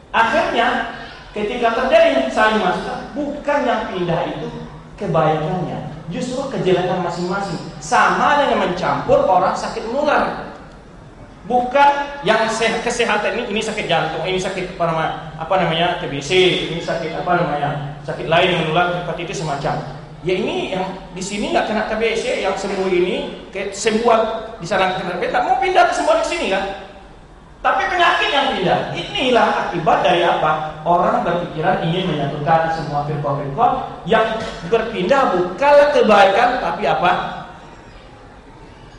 Akhirnya ketika terjadi saling masukan, bukan yang pindah itu kebaikannya, justru kejelekan masing-masing. Sama dengan mencampur orang sakit menular. Bukan yang kesehatan ini sakit jantung, ini sakit TBC, ini sakit sakit lain yang menular, hepatitis semacam. Ya ini yang di sini nggak kena TBC, yang sembuh ini sembuh di sana kena TBC, tak mau pindah ke sembuh di sini kan? Tapi penyakit yang pindah. Inilah akibat dari orang berpikiran ingin menyatukan semua firqah-firqah yang berpindah bukanlah kebaikan tapi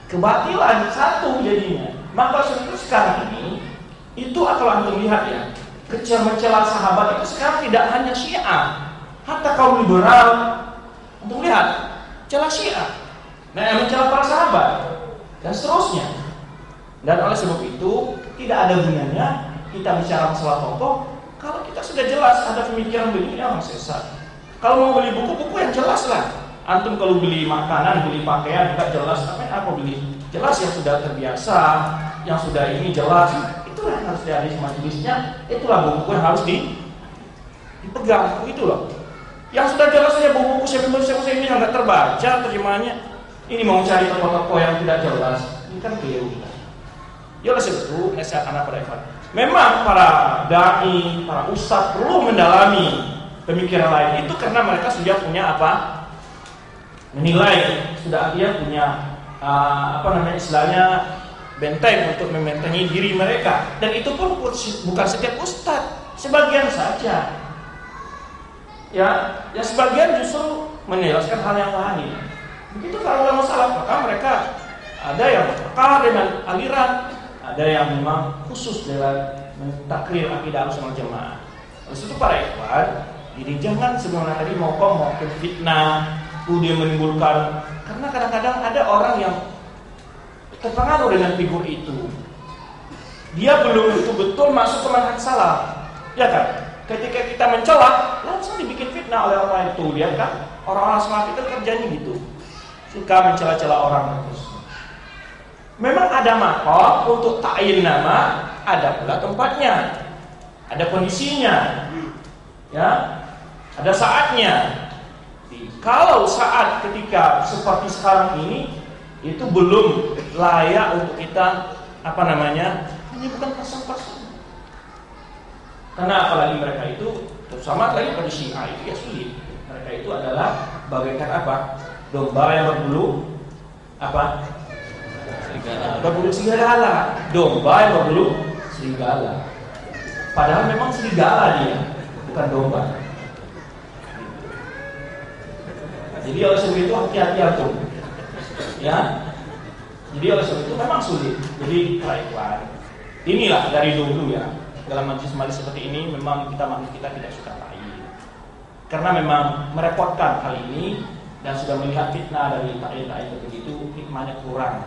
kebatilan satu jadinya. Maka sekarang ini itu kalau antum lihat ya, mencela sahabat itu sekarang tidak hanya Syiah, hatta kaum liberal. Antum lihat, celah Syiah, mencela para sahabat dan seterusnya. Dan oleh sebab itu tidak ada gunanya kita bicara masalah tokoh kalau kita sudah jelas ada pemikiran begini orang sesat. Kalau mau beli buku yang jelas lah. Antum kalau beli makanan, beli pakaian juga jelas. Tapi apa beli? Jelas yang sudah terbiasa, yang sudah ini jelas. Itulah yang harus diadili majelisnya. Itulah buku yang harus dipegang. Itu loh. Yang sudah jelas saja buku siapa ini yang nggak terbaca terjemahannya. Ini mau cari tokoh-tokoh yang tidak jelas. Ini kan keliru. Ya oleh sebab itu nasihat anak pada ikhwan. Memang para dai, para ustadz perlu mendalami pemikiran lain. Itu karena mereka sudah punya apa? Menilai, sudah dia punya istilahnya benteng untuk membentengi diri mereka. Dan itu pun bukan setiap ustadz, sebagian saja. Ya, yang sebagian justru menjelaskan hal yang lain. Begitu kalau ulama salaf, maka mereka ada yang berperkara dengan aliran, ada yang memang khusus dalam mentakrir akidah Ahlussunnah wal Jamaah. Oleh itu para ikhwan, jadi jangan sebenarnya tadi mau fitnah, kemudian menimbulkan, karena kadang-kadang ada orang yang terpengaruh dengan figur itu. Dia belum betul-betul masuk ke manhaj salaf, ya kan? Ketika kita mencela, langsung dibikin fitnah oleh orang itu. Lihat kan, orang-orang salaf itu kerjanya gitu, suka mencela-cela orang terus. Memang ada makom untuk ta'yin nama, ada pula tempatnya, ada kondisinya, ya, ada saatnya. Kalau saat ketika seperti sekarang ini itu belum layak untuk kita menyebutkan pasang-pasang. Karena apalagi mereka itu sama tadi pada Syiah itu ya sulit. Mereka itu adalah bagaikan apa? Domba yang berbulu apa? Berbulu serigala. Domba yang berbulu serigala. Padahal memang serigala dia, bukan domba. Jadi oleh sebab itu hati-hati atur, ya. Jadi oleh sebab itu memang sulit. Jadi ikhwan, inilah dari dulu ya, dalam majelis seperti ini memang kita tidak suka ta'yin, karena memang merepotkan hal ini dan sudah melihat fitnah dari ta'yin seperti itu, hikmahnya kurang.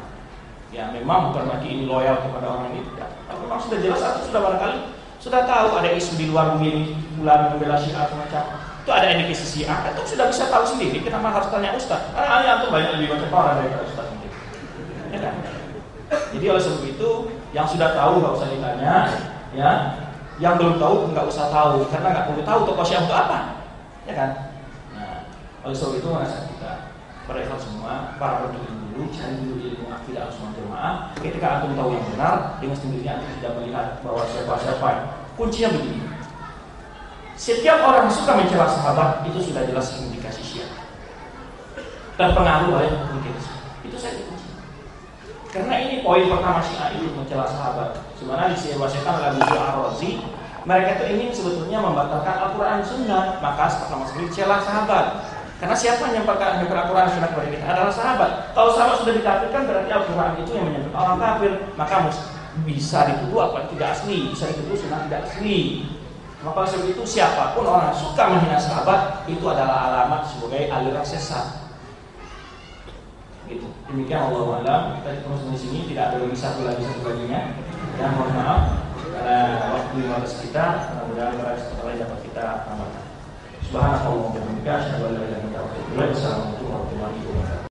Ya memang bukan berarti ini loyal kepada orang ini tidak. Tapi memang sudah jelas atau sudah barangkali sudah tahu ada isu di luar bumi bulan membela Syiah semacam. Itu ada indikasi Syiah, itu sudah bisa tahu sendiri. Kenapa harus tanya ustaz? Karena antum banyak lebih banyak orang daripada ustaz mungkin. Ya kan? Jadi oleh sebab itu, yang sudah tahu nggak usah ditanya, ya. Yang belum tahu nggak usah tahu, karena nggak perlu tahu tokoh Syiah itu apa, ya kan? Nah, oleh sebab itu masa kita para semua, para penduduk dulu, cari dulu ilmu akidah Ahlussunnah wal Jamaah. Ketika antum tahu yang benar, dengan sendirinya antum tidak melihat bahwa siapa. Kuncinya begini. Setiap orang suka mencela sahabat itu sudah jelas indikasi Syiah. Terpengaruh oleh mungkin itu saja kunci. Karena ini poin pertama Syiah itu mencela sahabat. Sebenarnya diwasiatkan oleh Abu Zur'ah Ar-Razi, mereka itu ingin sebetulnya membatalkan Al-Quran Sunnah, maka pertama sekali mencela sahabat. Karena siapa yang menyampaikan Al-Quran Sunnah kepada kita adalah sahabat. Kalau sahabat sudah dikafirkan berarti Al-Quran itu yang menyampaikan orang kafir, maka bisa dituduh apa tidak asli, bisa dituduh Sunnah tidak asli. Maka sebab itu siapapun orang suka menghina sahabat itu adalah alamat sebagai aliran sesat. Gitu. Demikian Allah alam. Kita terus di sini tidak ada lagi satu laginya. Dan mohon maaf karena waktu 15 kita, mudah-mudahan setelah dapat kita tambahkan. Subhanallah wa bihamdihi.